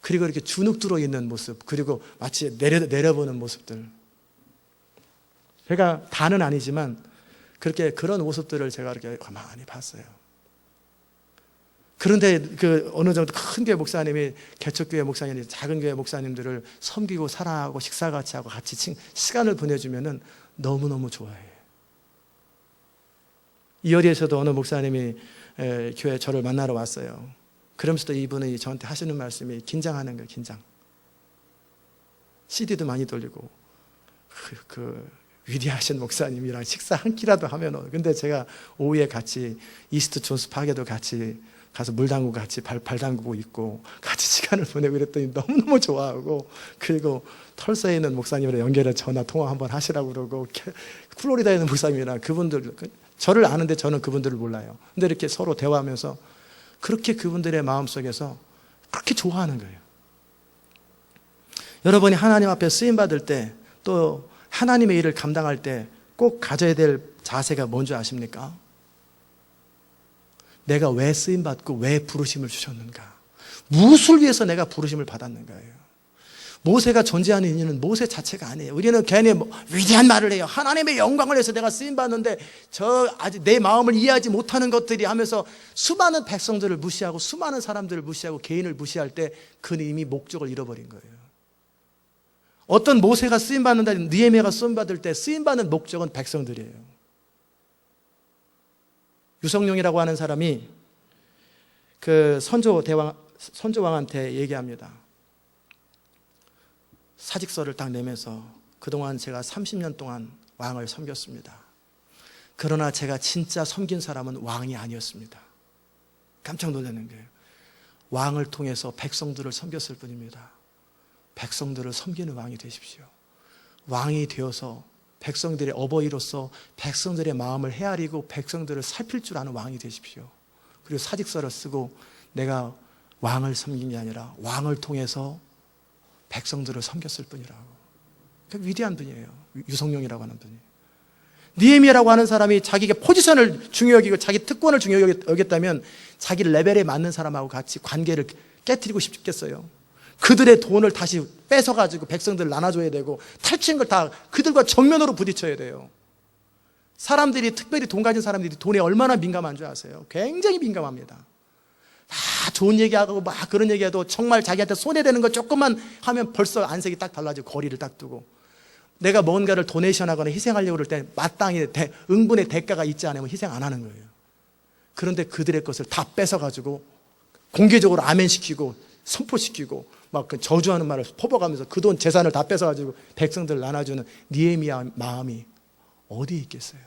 그리고 이렇게 주눅 들어 있는 모습, 그리고 마치 내려보는 모습들. 제가 다는 아니지만 그런 모습들을 제가 이렇게 가만히 봤어요. 그런데 어느 정도 큰 교회 목사님이, 개척교회 목사님이 작은 교회 목사님들을 섬기고 사랑하고 식사 같이 하고 같이 시간을 보내주면은 너무너무 좋아해요. 이어리에서도 어느 목사님이 교회 저를 만나러 왔어요. 그러면서도 이분이 저한테 하시는 말씀이 긴장하는 거예요. 긴장. CD도 많이 돌리고 위대하신 목사님이랑 식사 한 끼라도 하면, 근데 제가 오후에 같이 이스트 존스 파게도 같이 가서 물 담그고 같이 발 담그고 있고 같이 시간을 보내고 이랬더니 너무너무 좋아하고, 그리고 털서에 있는 목사님이랑 연결해 전화 통화 한번 하시라고 그러고, 플로리다에 있는 목사님이랑, 그분들 저를 아는데 저는 그분들을 몰라요. 근데 이렇게 서로 대화하면서 그렇게 그분들의 마음속에서 그렇게 좋아하는 거예요. 여러분이 하나님 앞에 쓰임받을 때, 또 하나님의 일을 감당할 때 꼭 가져야 될 자세가 뭔지 아십니까? 내가 왜 쓰임받고 왜 부르심을 주셨는가? 무엇을 위해서 내가 부르심을 받았는가예요. 모세가 존재하는 이유는 모세 자체가 아니에요. 우리는 괜히 위대한 말을 해요. 하나님의 영광을 위해서 내가 쓰임받는데 아직 내 마음을 이해하지 못하는 것들이 하면서 수많은 백성들을 무시하고 수많은 사람들을 무시하고 개인을 무시할 때 그는 이미 목적을 잃어버린 거예요. 어떤 모세가 쓰임받는다, 느헤미야가 쓰임받을 때 쓰임받는 목적은 백성들이에요. 유성룡이라고 하는 사람이 그 선조왕한테 얘기합니다. 사직서를 딱 내면서, 그동안 제가 30년 동안 왕을 섬겼습니다. 그러나 제가 진짜 섬긴 사람은 왕이 아니었습니다. 깜짝 놀라는 거예요. 왕을 통해서 백성들을 섬겼을 뿐입니다. 백성들을 섬기는 왕이 되십시오. 왕이 되어서 백성들의 어버이로서 백성들의 마음을 헤아리고 백성들을 살필 줄 아는 왕이 되십시오. 그리고 사직서를 쓰고 내가 왕을 섬긴 게 아니라 왕을 통해서 백성들을 섬겼을 뿐이라고. 위대한 분이에요. 유성룡이라고 하는 분이. 느헤미야라고 하는 사람이 자기가 포지션을 중요히 여기고 자기 특권을 중요히 여겼다면 자기 레벨에 맞는 사람하고 같이 관계를 깨트리고 싶겠어요. 그들의 돈을 다시 뺏어가지고 백성들 나눠줘야 되고 탈취한 걸 다 그들과 정면으로 부딪혀야 돼요. 사람들이, 특별히 돈 가진 사람들이 돈에 얼마나 민감한 줄 아세요? 굉장히 민감합니다. 다 좋은 얘기하고 막 그런 얘기해도 정말 자기한테 손해되는 거 조금만 하면 벌써 안색이 딱 달라지고 거리를 딱 두고, 내가 뭔가를 도네이션하거나 희생하려고 그럴 때 마땅히 응분의 대가가 있지 않으면 희생 안 하는 거예요. 그런데 그들의 것을 다 뺏어가지고 공개적으로 아멘시키고 선포시키고 막 그 저주하는 말을 퍼부어가면서 그 돈 재산을 다 뺏어가지고 백성들 나눠주는 느헤미야 마음이 어디에 있겠어요?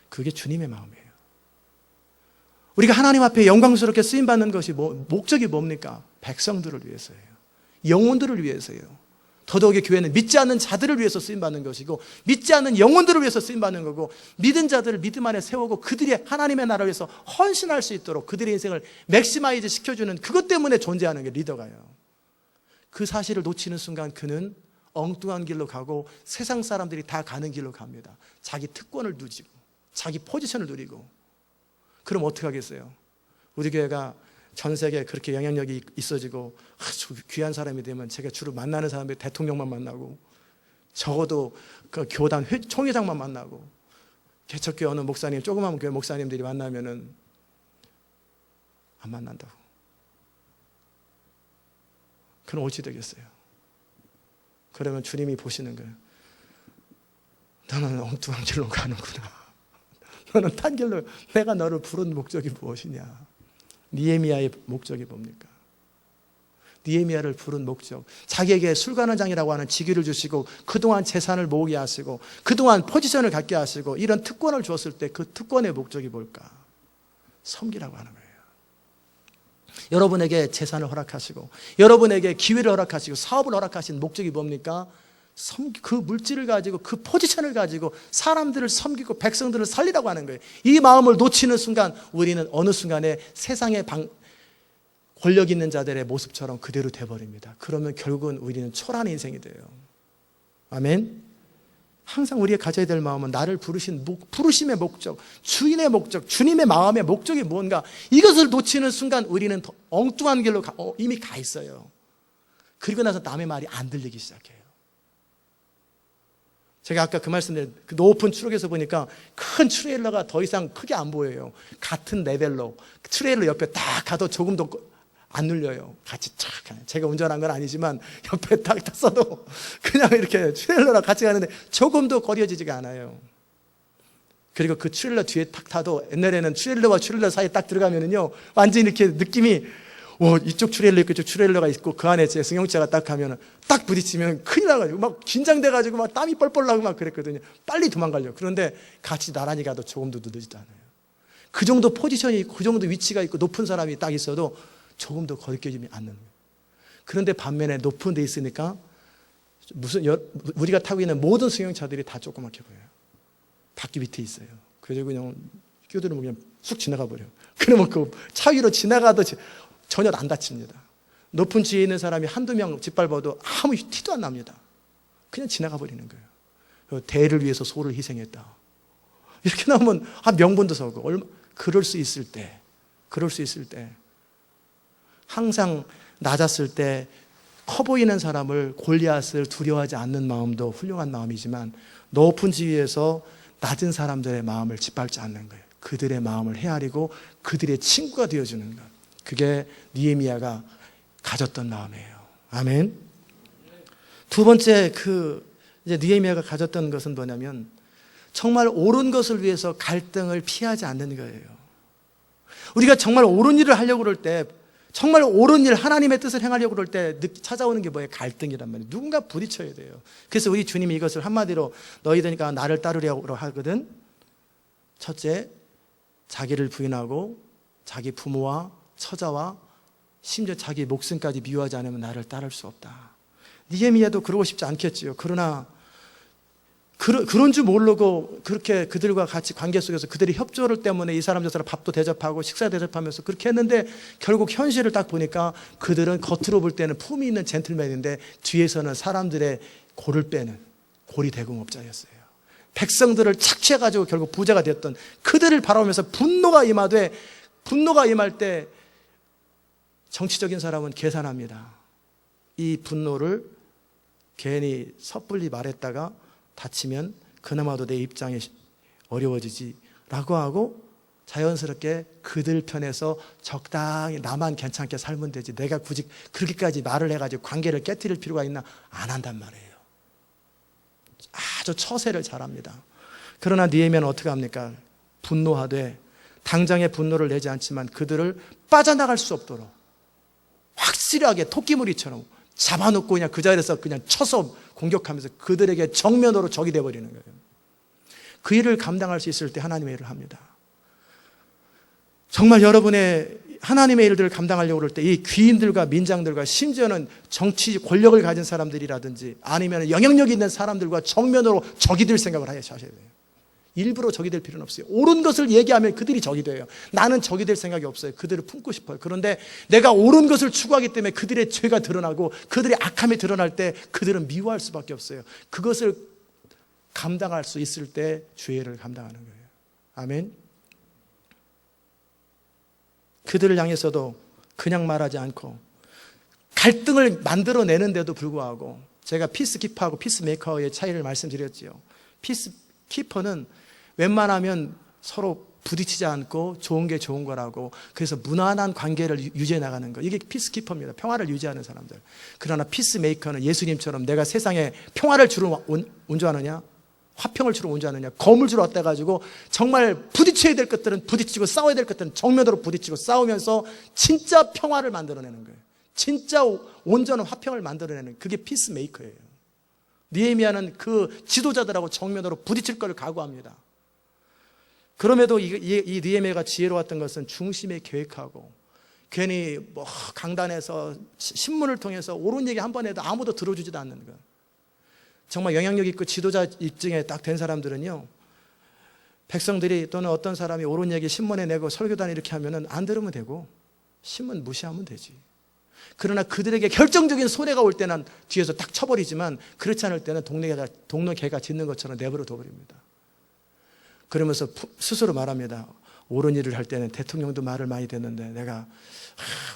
그게 주님의 마음이에요. 우리가 하나님 앞에 영광스럽게 쓰임받는 것이 목적이 뭡니까? 백성들을 위해서예요. 영혼들을 위해서예요. 더더욱이 교회는 믿지 않는 자들을 위해서 쓰임받는 것이고, 믿지 않는 영혼들을 위해서 쓰임받는 거고, 믿은 자들을 믿음 안에 세우고 그들이 하나님의 나라를 위해서 헌신할 수 있도록 그들의 인생을 맥시마이즈 시켜주는, 그것 때문에 존재하는 게 리더가요. 그 사실을 놓치는 순간 그는 엉뚱한 길로 가고 세상 사람들이 다 가는 길로 갑니다. 자기 특권을 누리고 자기 포지션을 누리고. 그럼 어떻게 하겠어요? 우리 교회가 전 세계에 그렇게 영향력이 있어지고 아주 귀한 사람이 되면 제가 주로 만나는 사람이 대통령만 만나고 적어도 그 교단 총회장만 만나고, 개척교회 어느 목사님, 조그마한 교회 목사님들이 만나면은 안 만난다고. 그럼 어찌 되겠어요? 그러면 주님이 보시는 거예요. 너는 엉뚱한 길로 가는구나. 너는 탄 길로, 내가 너를 부른 목적이 무엇이냐? 느헤미야의 목적이 뭡니까? 느헤미야를 부른 목적, 자기에게 술관원장이라고 하는 직위를 주시고 그동안 재산을 모으게 하시고 그동안 포지션을 갖게 하시고 이런 특권을 주었을 때 그 특권의 목적이 뭘까? 섬기라고 하는 거예요. 여러분에게 재산을 허락하시고 여러분에게 기회를 허락하시고 사업을 허락하신 목적이 뭡니까? 그 물질을 가지고 그 포지션을 가지고 사람들을 섬기고 백성들을 살리라고 하는 거예요. 이 마음을 놓치는 순간 우리는 어느 순간에 세상의 권력 있는 자들의 모습처럼 그대로 돼버립니다. 그러면 결국은 우리는 초라한 인생이 돼요. 아멘. 항상 우리가 가져야 될 마음은 나를 부르심의 목적, 주인의 목적, 주님의 마음의 목적이 뭔가, 이것을 놓치는 순간 우리는 더 엉뚱한 길로 이미 가 있어요. 그리고 나서 남의 말이 안 들리기 시작해요. 제가 아까 그 말씀드린 그 높은 추록에서 보니까 큰 트레일러가 더 이상 크게 안 보여요. 같은 레벨로 트레일러 옆에 딱 가도 조금도 안 눌려요. 같이 쫙. 제가 운전한 건 아니지만 옆에 딱 탔어도 그냥 이렇게 트레일러랑 같이 가는데 조금도 거리어지지가 않아요. 그리고 그 트레일러 뒤에 딱 타도, 옛날에는 트레일러와 트레일러 사이에 딱 들어가면은요, 완전히 이렇게 느낌이, 이쪽 트레일러 있고 이쪽 트레일러가 있고 그 안에 제 승용차가 딱 가면은 딱 부딪히면 큰일 나가지고 막 긴장돼가지고 막 땀이 뻘뻘 나고 막 그랬거든요. 빨리 도망가려고. 그런데 같이 나란히 가도 조금도 늦지도 않아요. 그 정도 포지션이 있고 그 정도 위치가 있고 높은 사람이 딱 있어도 조금도 거리껴지지 않는 거예요. 그런데 반면에 높은 데 있으니까 우리가 타고 있는 모든 승용차들이 다 조그맣게 보여요. 바퀴 밑에 있어요. 그래서 그냥 끼어들면 그냥 쑥 지나가 버려요. 그러면 그 차 위로 지나가도 전혀 안 다칩니다. 높은 지에 있는 사람이 한두 명 짓밟아도 아무 티도 안 납니다. 그냥 지나가 버리는 거예요. 대를 위해서 소를 희생했다. 이렇게 나오면 명분도 서고. 그럴 수 있을 때 항상 낮았을 때 커 보이는 사람을, 골리앗을 두려워하지 않는 마음도 훌륭한 마음이지만 높은 지위에서 낮은 사람들의 마음을 짓밟지 않는 거예요. 그들의 마음을 헤아리고 그들의 친구가 되어주는 것. 그게 느헤미야가 가졌던 마음이에요. 아멘. 두 번째 이제 느헤미야가 가졌던 것은 뭐냐면 정말 옳은 것을 위해서 갈등을 피하지 않는 거예요. 우리가 정말 옳은 일을 하려고 그럴 때, 정말 옳은 일, 하나님의 뜻을 행하려고 그럴 때 찾아오는 게 뭐예요? 갈등이란 말이에요. 누군가 부딪혀야 돼요. 그래서 우리 주님이 이것을 한마디로 너희들이니까 나를 따르려고 하거든. 첫째, 자기를 부인하고 자기 부모와 처자와 심지어 자기 목숨까지 미워하지 않으면 나를 따를 수 없다. 느헤미야도 그러고 싶지 않겠지요. 그러나 그런 줄 모르고 그렇게 그들과 같이 관계 속에서 그들의 협조를 때문에 이 사람 저 사람 밥도 대접하고 식사 대접하면서 그렇게 했는데, 결국 현실을 딱 보니까 그들은 겉으로 볼 때는 품위 있는 젠틀맨인데 뒤에서는 사람들의 골을 빼는, 고리대금업자였어요. 백성들을 착취해가지고 결국 부자가 됐던 그들을 바라보면서 분노가 임할 때 정치적인 사람은 계산합니다. 이 분노를 괜히 섣불리 말했다가 다치면 그나마도 내 입장이 어려워지지 라고 하고 자연스럽게 그들 편에서 적당히 나만 괜찮게 살면 되지, 내가 굳이 그렇게까지 말을 해가지고 관계를 깨트릴 필요가 있나? 안 한단 말이에요. 아주 처세를 잘합니다. 그러나 느헤미야는 어떻게 합니까? 분노하되 당장의 분노를 내지 않지만 그들을 빠져나갈 수 없도록 확실하게 토끼무리처럼 잡아놓고 그냥 그 자리에서 그냥 쳐서 공격하면서 그들에게 정면으로 적이 되어버리는 거예요. 그 일을 감당할 수 있을 때 하나님의 일을 합니다. 정말 여러분의 하나님의 일들을 감당하려고 그럴 때 이 귀인들과 민장들과 심지어는 정치 권력을 가진 사람들이라든지 아니면 영향력 있는 사람들과 정면으로 적이 될 생각을 하셔야 돼요. 일부러 적이 될 필요는 없어요. 옳은 것을 얘기하면 그들이 적이 돼요. 나는 적이 될 생각이 없어요. 그들을 품고 싶어요. 그런데 내가 옳은 것을 추구하기 때문에 그들의 죄가 드러나고 그들의 악함이 드러날 때 그들은 미워할 수밖에 없어요. 그것을 감당할 수 있을 때 죄를 감당하는 거예요. 아멘. 그들을 향해서도 그냥 말하지 않고 갈등을 만들어내는데도 불구하고, 제가 피스키퍼하고 피스메이커의 차이를 말씀드렸지요. 피스키퍼는 웬만하면 서로 부딪히지 않고 좋은 게 좋은 거라고, 그래서 무난한 관계를 유지해 나가는 거, 이게 피스키퍼입니다. 평화를 유지하는 사람들. 그러나 피스메이커는 예수님처럼 내가 세상에 평화를 주러 온주하느냐, 화평을 주러 온주하느냐, 검을 주러 왔다 가지고 정말 부딪혀야 될 것들은 부딪히고 싸워야 될 것들은 정면으로 부딪히고 싸우면서 진짜 평화를 만들어내는 거예요. 진짜 온전한 화평을 만들어내는, 그게 피스메이커예요. 느헤미야는 그 지도자들하고 정면으로 부딪힐 걸 각오합니다. 그럼에도 이 느헤미야가 지혜로웠던 것은 중심에 계획하고, 괜히 뭐 강단에서 신문을 통해서 옳은 얘기 한 번 해도 아무도 들어주지도 않는 것. 정말 영향력 있고 지도자 입증에 딱 된 사람들은요, 백성들이 또는 어떤 사람이 옳은 얘기 신문에 내고 설교단 이렇게 하면은 안 들으면 되고 신문 무시하면 되지. 그러나 그들에게 결정적인 손해가 올 때는 뒤에서 딱 쳐버리지만, 그렇지 않을 때는 동네 개가 짖는 것처럼 내버려 둬버립니다. 그러면서 스스로 말합니다. 옳은 일을 할 때는 대통령도 말을 많이 듣는데 내가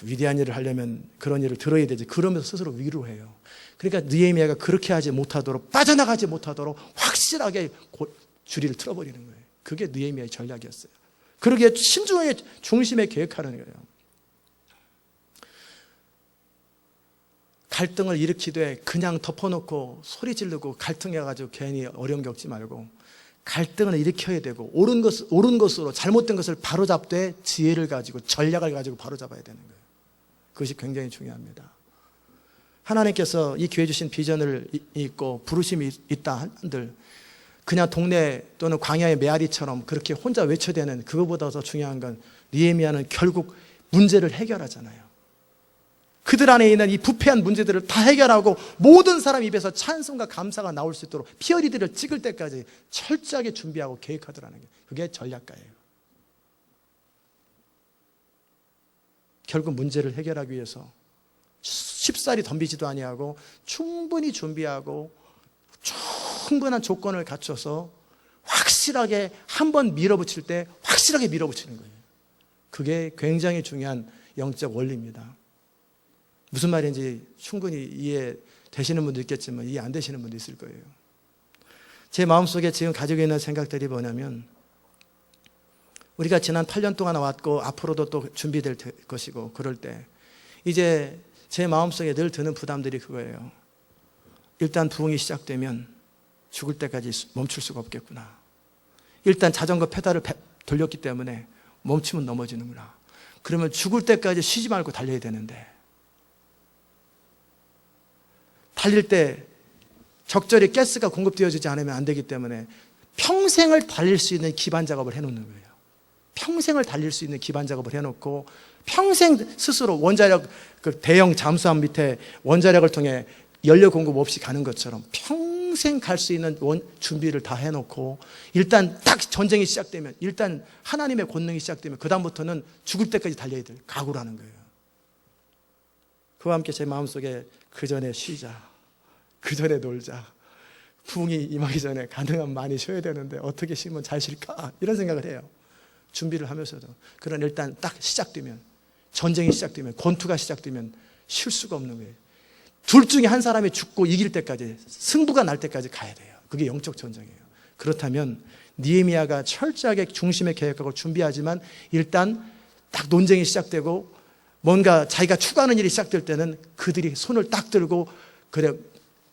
위대한 일을 하려면 그런 일을 들어야 되지, 그러면서 스스로 위로해요. 그러니까 느헤미야가 그렇게 하지 못하도록, 빠져나가지 못하도록 확실하게 줄이를 틀어버리는 거예요. 그게 느헤미야의 전략이었어요. 그러기에 신중하게 중심에 계획하는 거예요. 갈등을 일으키되 그냥 덮어놓고 소리 지르고 갈등해가지고 괜히 어려움 겪지 말고, 갈등을 일으켜야 되고 옳은 것으로 잘못된 것을 바로잡되 지혜를 가지고 전략을 가지고 바로잡아야 되는 거예요. 그것이 굉장히 중요합니다. 하나님께서 이 교회 주신 비전을 있고 부르심이 있다 한들 그냥 동네 또는 광야의 메아리처럼 그렇게 혼자 외쳐대는, 그거보다 더 중요한 건 느헤미야는 결국 문제를 해결하잖아요. 그들 안에 있는 이 부패한 문제들을 다 해결하고 모든 사람 입에서 찬송과 감사가 나올 수 있도록 피어리들을 찍을 때까지 철저하게 준비하고 계획하더라는 게, 그게 전략가예요. 결국 문제를 해결하기 위해서 쉽사리 덤비지도 아니하고 충분히 준비하고 충분한 조건을 갖춰서 확실하게 한번 밀어붙일 때 확실하게 밀어붙이는 거예요. 그게 굉장히 중요한 영적 원리입니다. 무슨 말인지 충분히 이해되시는 분도 있겠지만 이해 안 되시는 분도 있을 거예요. 제 마음속에 지금 가지고 있는 생각들이 뭐냐면, 우리가 지난 8년 동안 왔고 앞으로도 또 준비될 것이고, 그럴 때 이제 제 마음속에 늘 드는 부담들이 그거예요. 일단 부흥이 시작되면 죽을 때까지 멈출 수가 없겠구나. 일단 자전거 페달을 돌렸기 때문에 멈추면 넘어지는구나. 그러면 죽을 때까지 쉬지 말고 달려야 되는데, 달릴 때 적절히 가스가 공급되어지지 않으면 안 되기 때문에 평생을 달릴 수 있는 기반 작업을 해놓는 거예요. 평생을 달릴 수 있는 기반 작업을 해놓고 평생 스스로 원자력, 그 대형 잠수함 밑에 원자력을 통해 연료 공급 없이 가는 것처럼 평생 갈 수 있는 준비를 다 해놓고, 일단 딱 전쟁이 시작되면, 일단 하나님의 권능이 시작되면 그 다음부터는 죽을 때까지 달려야 될 각오라는 거예요. 그와 함께 제 마음속에 그 전에 쉬자, 그 전에 놀자, 부흥이 임하기 전에 가능하면 많이 쉬어야 되는데 어떻게 쉬면 잘 쉴까? 이런 생각을 해요. 준비를 하면서도. 그러나 일단 딱 시작되면, 전쟁이 시작되면, 권투가 시작되면 쉴 수가 없는 거예요. 둘 중에 한 사람이 죽고 이길 때까지, 승부가 날 때까지 가야 돼요. 그게 영적 전쟁이에요. 그렇다면 느헤미야가 철저하게 중심에 계획하고 준비하지만 일단 딱 논쟁이 시작되고 뭔가 자기가 추구하는 일이 시작될 때는 그들이 손을 딱 들고 그래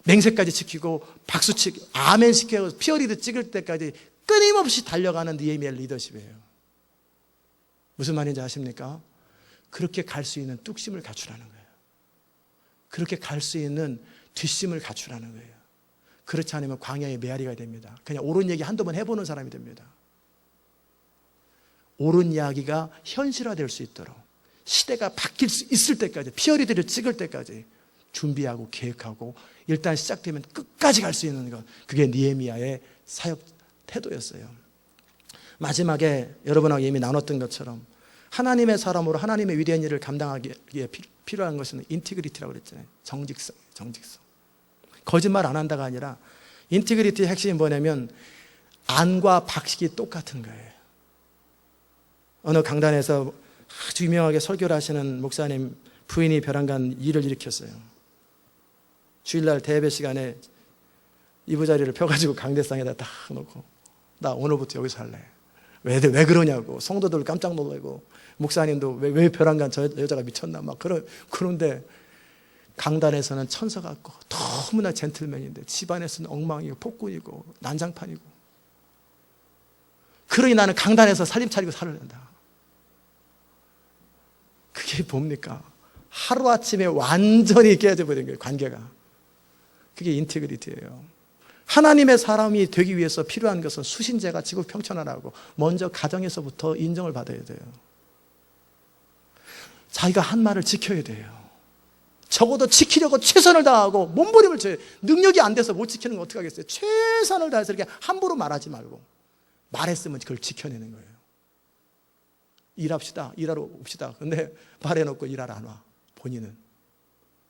맹세까지 지키고 박수치고 아멘 시키고 피어리드 찍을 때까지 끊임없이 달려가는 느헤미야 리더십이에요. 무슨 말인지 아십니까? 그렇게 갈 수 있는 뚝심을 갖추라는 거예요. 그렇게 갈 수 있는 뒷심을 갖추라는 거예요. 그렇지 않으면 광야의 메아리가 됩니다. 그냥 옳은 얘기 한두 번 해보는 사람이 됩니다. 옳은 이야기가 현실화될 수 있도록 시대가 바뀔 수 있을 때까지, 피어리드를 찍을 때까지 준비하고 계획하고 일단 시작되면 끝까지 갈 수 있는 것, 그게 느헤미야의 사역 태도였어요. 마지막에 여러분하고 이미 나눴던 것처럼 하나님의 사람으로 하나님의 위대한 일을 감당하기에 필요한 것은 인티그리티라고 그랬잖아요. 정직성. 거짓말 안 한다가 아니라 인티그리티의 핵심이 뭐냐면 안과 박식이 똑같은 거예요. 어느 강단에서 아주 유명하게 설교를 하시는 목사님 부인이 벼랑간 일을 일으켰어요. 주일날 대예배 시간에 이부자리를 펴가지고 강대상에다 딱 놓고 나 오늘부터 여기서 할래. 왜 그러냐고 성도들 깜짝 놀라고 목사님도 왜 벼랑간 저 여자가 미쳤나 막 그런데 강단에서는 천사 같고 너무나 젠틀맨인데 집안에서는 엉망이고 폭군이고 난장판이고 그러니 나는 강단에서 살림 차리고 살아낸다. 그게 뭡니까? 하루아침에 완전히 깨져 버린 거예요. 관계가. 그게 인티그리티예요. 하나님의 사람이 되기 위해서 필요한 것은 수신제가 지구 평천하라고 먼저 가정에서부터 인정을 받아야 돼요. 자기가 한 말을 지켜야 돼요. 적어도 지키려고 최선을 다하고 몸부림을 쳐요. 능력이 안 돼서 못 지키는 건 어떻게 하겠어요? 최선을 다해서 이렇게 함부로 말하지 말고 말했으면 그걸 지켜내는 거예요. 일합시다. 일하러 옵시다. 근데 말해놓고 일하러 안 와. 본인은.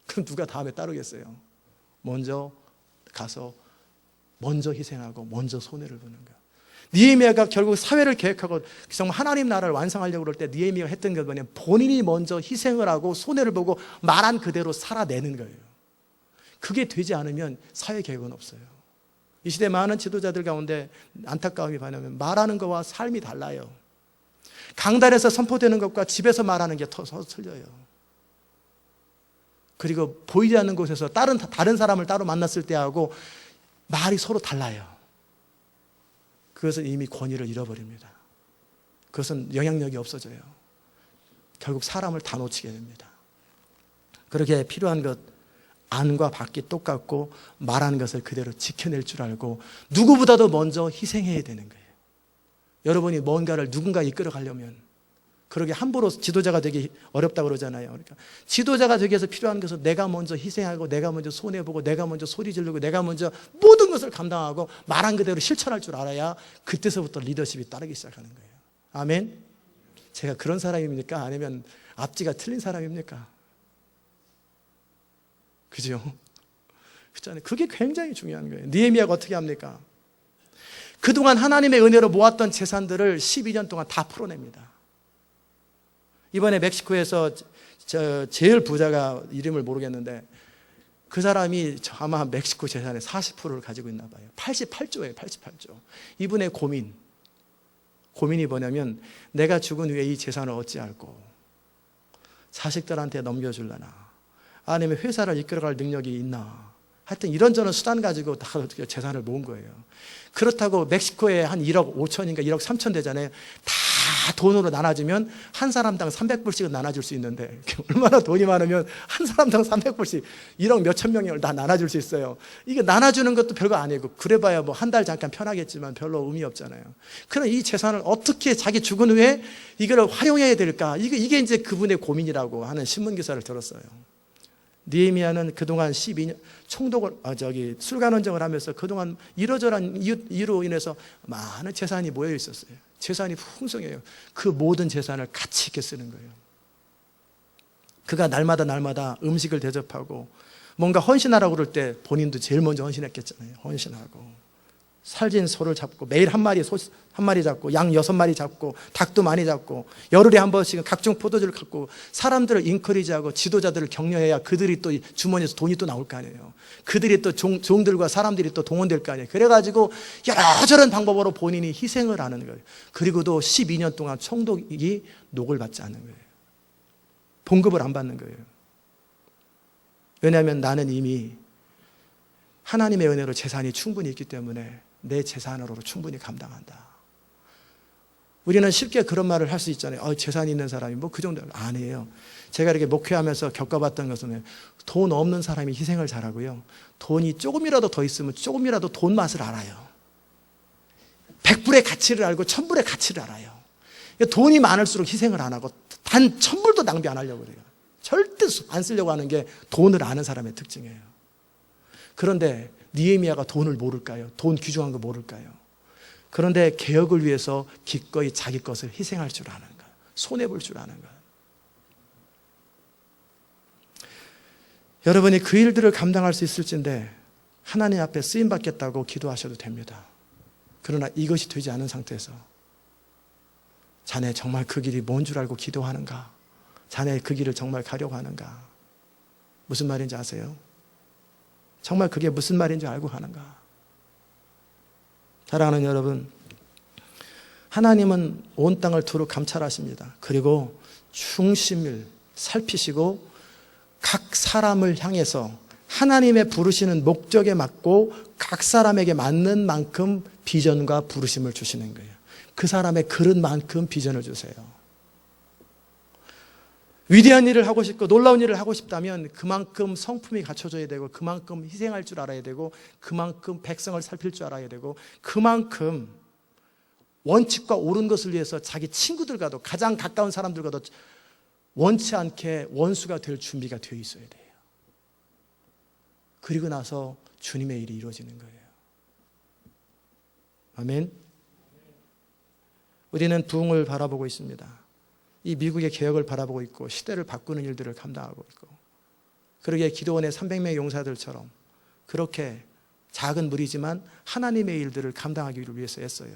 그럼 누가 다음에 따르겠어요? 먼저 가서 먼저 희생하고 먼저 손해를 보는 거예요. 느헤미야가 결국 사회를 계획하고 정말 하나님 나라를 완성하려고 그럴 때 느헤미야가 했던 게 뭐냐면 본인이 먼저 희생을 하고 손해를 보고 말한 그대로 살아내는 거예요. 그게 되지 않으면 사회 계획은 없어요. 이 시대 많은 지도자들 가운데 안타까움이 뭐냐면 말하는 것과 삶이 달라요. 강단에서 선포되는 것과 집에서 말하는 게 더 틀려요. 그리고 보이지 않는 곳에서 다른 사람을 따로 만났을 때하고 말이 서로 달라요. 그것은 이미 권위를 잃어버립니다. 그것은 영향력이 없어져요. 결국 사람을 다 놓치게 됩니다. 그렇게 필요한 것 안과 밖이 똑같고 말하는 것을 그대로 지켜낼 줄 알고 누구보다도 먼저 희생해야 되는 거예요. 여러분이 뭔가를 누군가 이끌어 가려면 그러게 함부로 지도자가 되기 어렵다고 그러잖아요. 그러니까 지도자가 되기 위해서 필요한 것은 내가 먼저 희생하고 내가 먼저 손해보고 내가 먼저 소리 지르고 내가 먼저 모든 것을 감당하고 말한 그대로 실천할 줄 알아야 그때서부터 리더십이 따르기 시작하는 거예요. 아멘? 제가 그런 사람입니까? 아니면 앞뒤가 틀린 사람입니까? 그죠? 그렇잖아요. 그게 굉장히 중요한 거예요. 느헤미야가 어떻게 합니까? 그동안 하나님의 은혜로 모았던 재산들을 12년 동안 다 풀어냅니다. 이번에 멕시코에서 제일 부자가 이름을 모르겠는데 그 사람이 아마 멕시코 재산의 40%를 가지고 있나 봐요. 88조예요. 88조. 이분의 고민이 뭐냐면 내가 죽은 후에 이 재산을 어찌할꼬 자식들한테 넘겨줄라나 아니면 회사를 이끌어갈 능력이 있나 하여튼 이런저런 수단 가지고 다 재산을 모은 거예요. 그렇다고 멕시코에 한 1억 5천인가 1억 3천 되잖아요. 다 돈으로 나눠주면 한 사람당 300불씩은 나눠줄 수 있는데 얼마나 돈이 많으면 한 사람당 300불씩 1억 몇천 명을 다 나눠줄 수 있어요. 이게 나눠주는 것도 별거 아니고 그래봐야 뭐 한 달 잠깐 편하겠지만 별로 의미 없잖아요. 그럼 이 재산을 어떻게 자기 죽은 후에 이걸 활용해야 될까? 이게 이제 그분의 고민이라고 하는 신문 기사를 들었어요. 느헤미야는 그동안 12년 술관원정을 하면서 그동안 이러저러한 이유로 인해서 많은 재산이 모여 있었어요. 재산이 풍성해요. 그 모든 재산을 가치 있게 쓰는 거예요. 그가 날마다 음식을 대접하고 뭔가 헌신하라고 그럴 때 본인도 제일 먼저 헌신했겠잖아요. 헌신하고 살진 소를 잡고 매일 한 마리 잡고 양 6마리 잡고 닭도 많이 잡고 열흘에 한 번씩은 각종 포도주를 갖고 사람들을 인커리지하고 지도자들을 격려해야 그들이 또 주머니에서 돈이 또 나올 거 아니에요. 그들이 또 종들과 사람들이 또 동원될 거 아니에요. 그래가지고 여러저런 방법으로 본인이 희생을 하는 거예요. 그리고도 12년 동안 총독이 녹을 받지 않는 거예요. 봉급을 안 받는 거예요. 왜냐하면 나는 이미 하나님의 은혜로 재산이 충분히 있기 때문에 내 재산으로 충분히 감당한다. 우리는 쉽게 그런 말을 할 수 있잖아요. 재산이 있는 사람이 뭐 그 정도 아니에요. 제가 이렇게 목회하면서 겪어봤던 것은 돈 없는 사람이 희생을 잘하고요. 돈이 조금이라도 더 있으면 조금이라도 돈 맛을 알아요. 100불의 가치를 알고 1000불의 가치를 알아요. 돈이 많을수록 희생을 안 하고 단 1000불도 낭비 안 하려고 그래요. 절대 안 쓰려고 하는 게 돈을 아는 사람의 특징이에요. 그런데 느헤미야가 돈을 모를까요? 돈 귀중한 거 모를까요? 그런데 개혁을 위해서 기꺼이 자기 것을 희생할 줄 아는 것, 손해볼 줄 아는 것. 여러분이 그 일들을 감당할 수 있을진데 하나님 앞에 쓰임받겠다고 기도하셔도 됩니다. 그러나 이것이 되지 않은 상태에서 자네 정말 그 길이 뭔 줄 알고 기도하는가? 자네 그 길을 정말 가려고 하는가? 무슨 말인지 아세요? 정말 그게 무슨 말인지 알고 하는가? 사랑하는 여러분, 하나님은 온 땅을 두루 감찰하십니다. 그리고 중심을 살피시고 각 사람을 향해서 하나님의 부르시는 목적에 맞고 각 사람에게 맞는 만큼 비전과 부르심을 주시는 거예요. 그 사람의 그릇만큼 비전을 주세요. 위대한 일을 하고 싶고 놀라운 일을 하고 싶다면 그만큼 성품이 갖춰져야 되고 그만큼 희생할 줄 알아야 되고 그만큼 백성을 살필 줄 알아야 되고 그만큼 원칙과 옳은 것을 위해서 자기 친구들과도 가장 가까운 사람들과도 원치 않게 원수가 될 준비가 되어 있어야 돼요. 그리고 나서 주님의 일이 이루어지는 거예요. 아멘. 우리는 부흥을 바라보고 있습니다. 이 미국의 개혁을 바라보고 있고 시대를 바꾸는 일들을 감당하고 있고 그러기에 기도원의 300명의 용사들처럼 그렇게 작은 무리지만 하나님의 일들을 감당하기 위해서 애써요.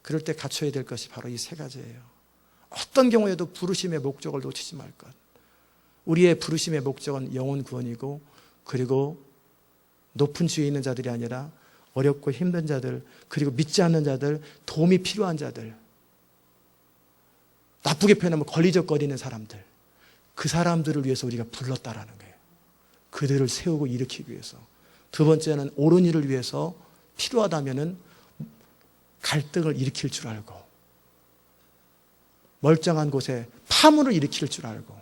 그럴 때 갖춰야 될 것이 바로 이 세 가지예요. 어떤 경우에도 부르심의 목적을 놓치지 말 것. 우리의 부르심의 목적은 영혼 구원이고 그리고 높은 지위에 있는 자들이 아니라 어렵고 힘든 자들 그리고 믿지 않는 자들 도움이 필요한 자들 나쁘게 표현하면 걸리적거리는 사람들 그 사람들을 위해서 우리가 불렀다라는 거예요. 그들을 세우고 일으키기 위해서. 두 번째는 옳은 일을 위해서 필요하다면은 갈등을 일으킬 줄 알고 멀쩡한 곳에 파문을 일으킬 줄 알고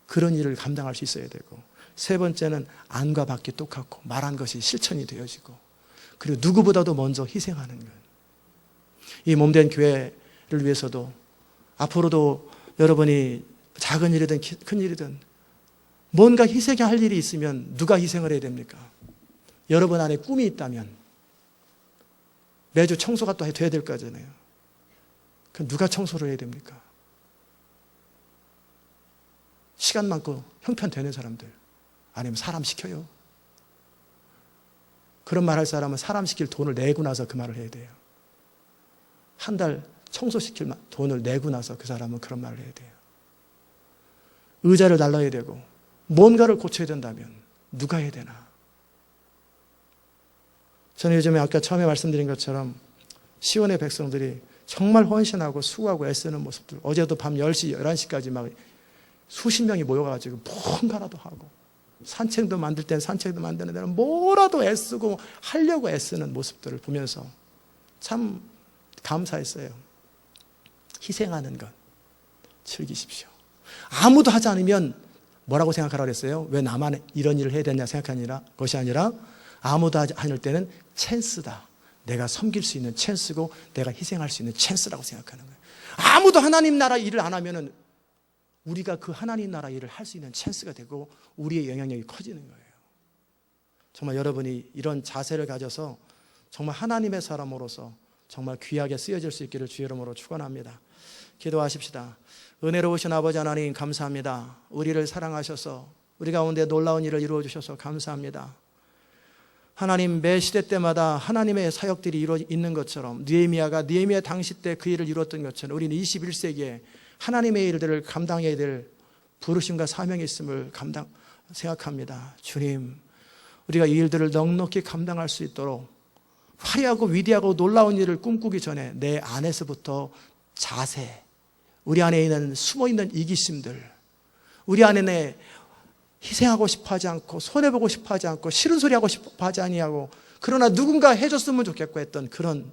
그런 일을 감당할 수 있어야 되고 세 번째는 안과 밖이 똑같고 말한 것이 실천이 되어지고 그리고 누구보다도 먼저 희생하는 것. 이 몸된 교회를 위해서도 앞으로도 여러분이 작은 일이든 큰 일이든 뭔가 희생해야 할 일이 있으면 누가 희생을 해야 됩니까? 여러분 안에 꿈이 있다면 매주 청소가 또 돼야 될 거잖아요. 그럼 누가 청소를 해야 됩니까? 시간 많고 형편되는 사람들 아니면 사람 시켜요. 그런 말 할 사람은 사람 시킬 돈을 내고 나서 그 말을 해야 돼요. 한 달 청소시킬 돈을 내고 나서 그 사람은 그런 말을 해야 돼요. 의자를 날라야 되고 뭔가를 고쳐야 된다면 누가 해야 되나? 저는 요즘에 아까 처음에 말씀드린 것처럼 시온의 백성들이 정말 헌신하고 수고하고 애쓰는 모습들 어제도 밤 10시, 11시까지 막 수십 명이 모여가지고 뭔가라도 하고 산책도 만들 땐 산책도 만드는 데는 뭐라도 애쓰고 하려고 애쓰는 모습들을 보면서 참 감사했어요. 희생하는 것 즐기십시오. 아무도 하지 않으면 뭐라고 생각하라고 했어요? 왜 나만 이런 일을 해야 되냐 생각하니라 것이 아니라 아무도 하지 않을 때는 찬스다. 내가 섬길 수 있는 찬스고 내가 희생할 수 있는 찬스라고 생각하는 거예요. 아무도 하나님 나라 일을 안 하면은 우리가 그 하나님 나라 일을 할 수 있는 찬스가 되고 우리의 영향력이 커지는 거예요. 정말 여러분이 이런 자세를 가져서 정말 하나님의 사람으로서 정말 귀하게 쓰여질 수 있기를 주의 이름으로 축원합니다. 기도하십시다. 은혜로우신 아버지 하나님 감사합니다. 우리를 사랑하셔서 우리 가운데 놀라운 일을 이루어 주셔서 감사합니다. 하나님, 매 시대 때마다 하나님의 사역들이 이루어 있는 것처럼 느헤미야가 느헤미야 당시 때 그 일을 이루었던 것처럼 우리는 21세기에 하나님의 일들을 감당해야 될 부르심과 사명이 있음을 생각합니다. 주님, 우리가 이 일들을 넉넉히 감당할 수 있도록 화려하고 위대하고 놀라운 일을 꿈꾸기 전에 내 안에서부터 자세, 우리 안에 있는 숨어있는 이기심들, 우리 안에 희생하고 싶어하지 않고 손해보고 싶어하지 않고 싫은 소리 하고 싶어하지 아니하고 그러나 누군가 해줬으면 좋겠고 했던 그런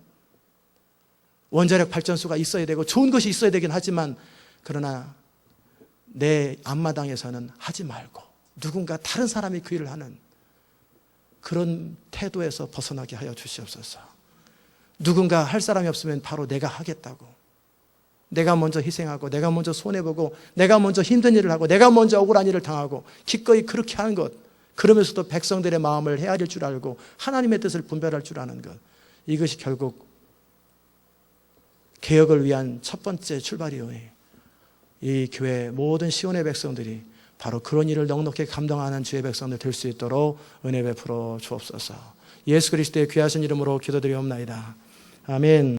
원자력 발전소가 있어야 되고 좋은 것이 있어야 되긴 하지만 그러나 내 앞마당에서는 하지 말고 누군가 다른 사람이 그 일을 하는 그런 태도에서 벗어나게 하여 주시옵소서. 누군가 할 사람이 없으면 바로 내가 하겠다고, 내가 먼저 희생하고 내가 먼저 손해보고 내가 먼저 힘든 일을 하고 내가 먼저 억울한 일을 당하고 기꺼이 그렇게 하는 것, 그러면서도 백성들의 마음을 헤아릴 줄 알고 하나님의 뜻을 분별할 줄 아는 것, 이것이 결국 개혁을 위한 첫 번째 출발이오니 이 교회 모든 시온의 백성들이 바로 그런 일을 넉넉히 감당하는 주의 백성들 될 수 있도록 은혜 베풀어 주옵소서. 예수 그리스도의 귀하신 이름으로 기도드리옵나이다. 아멘.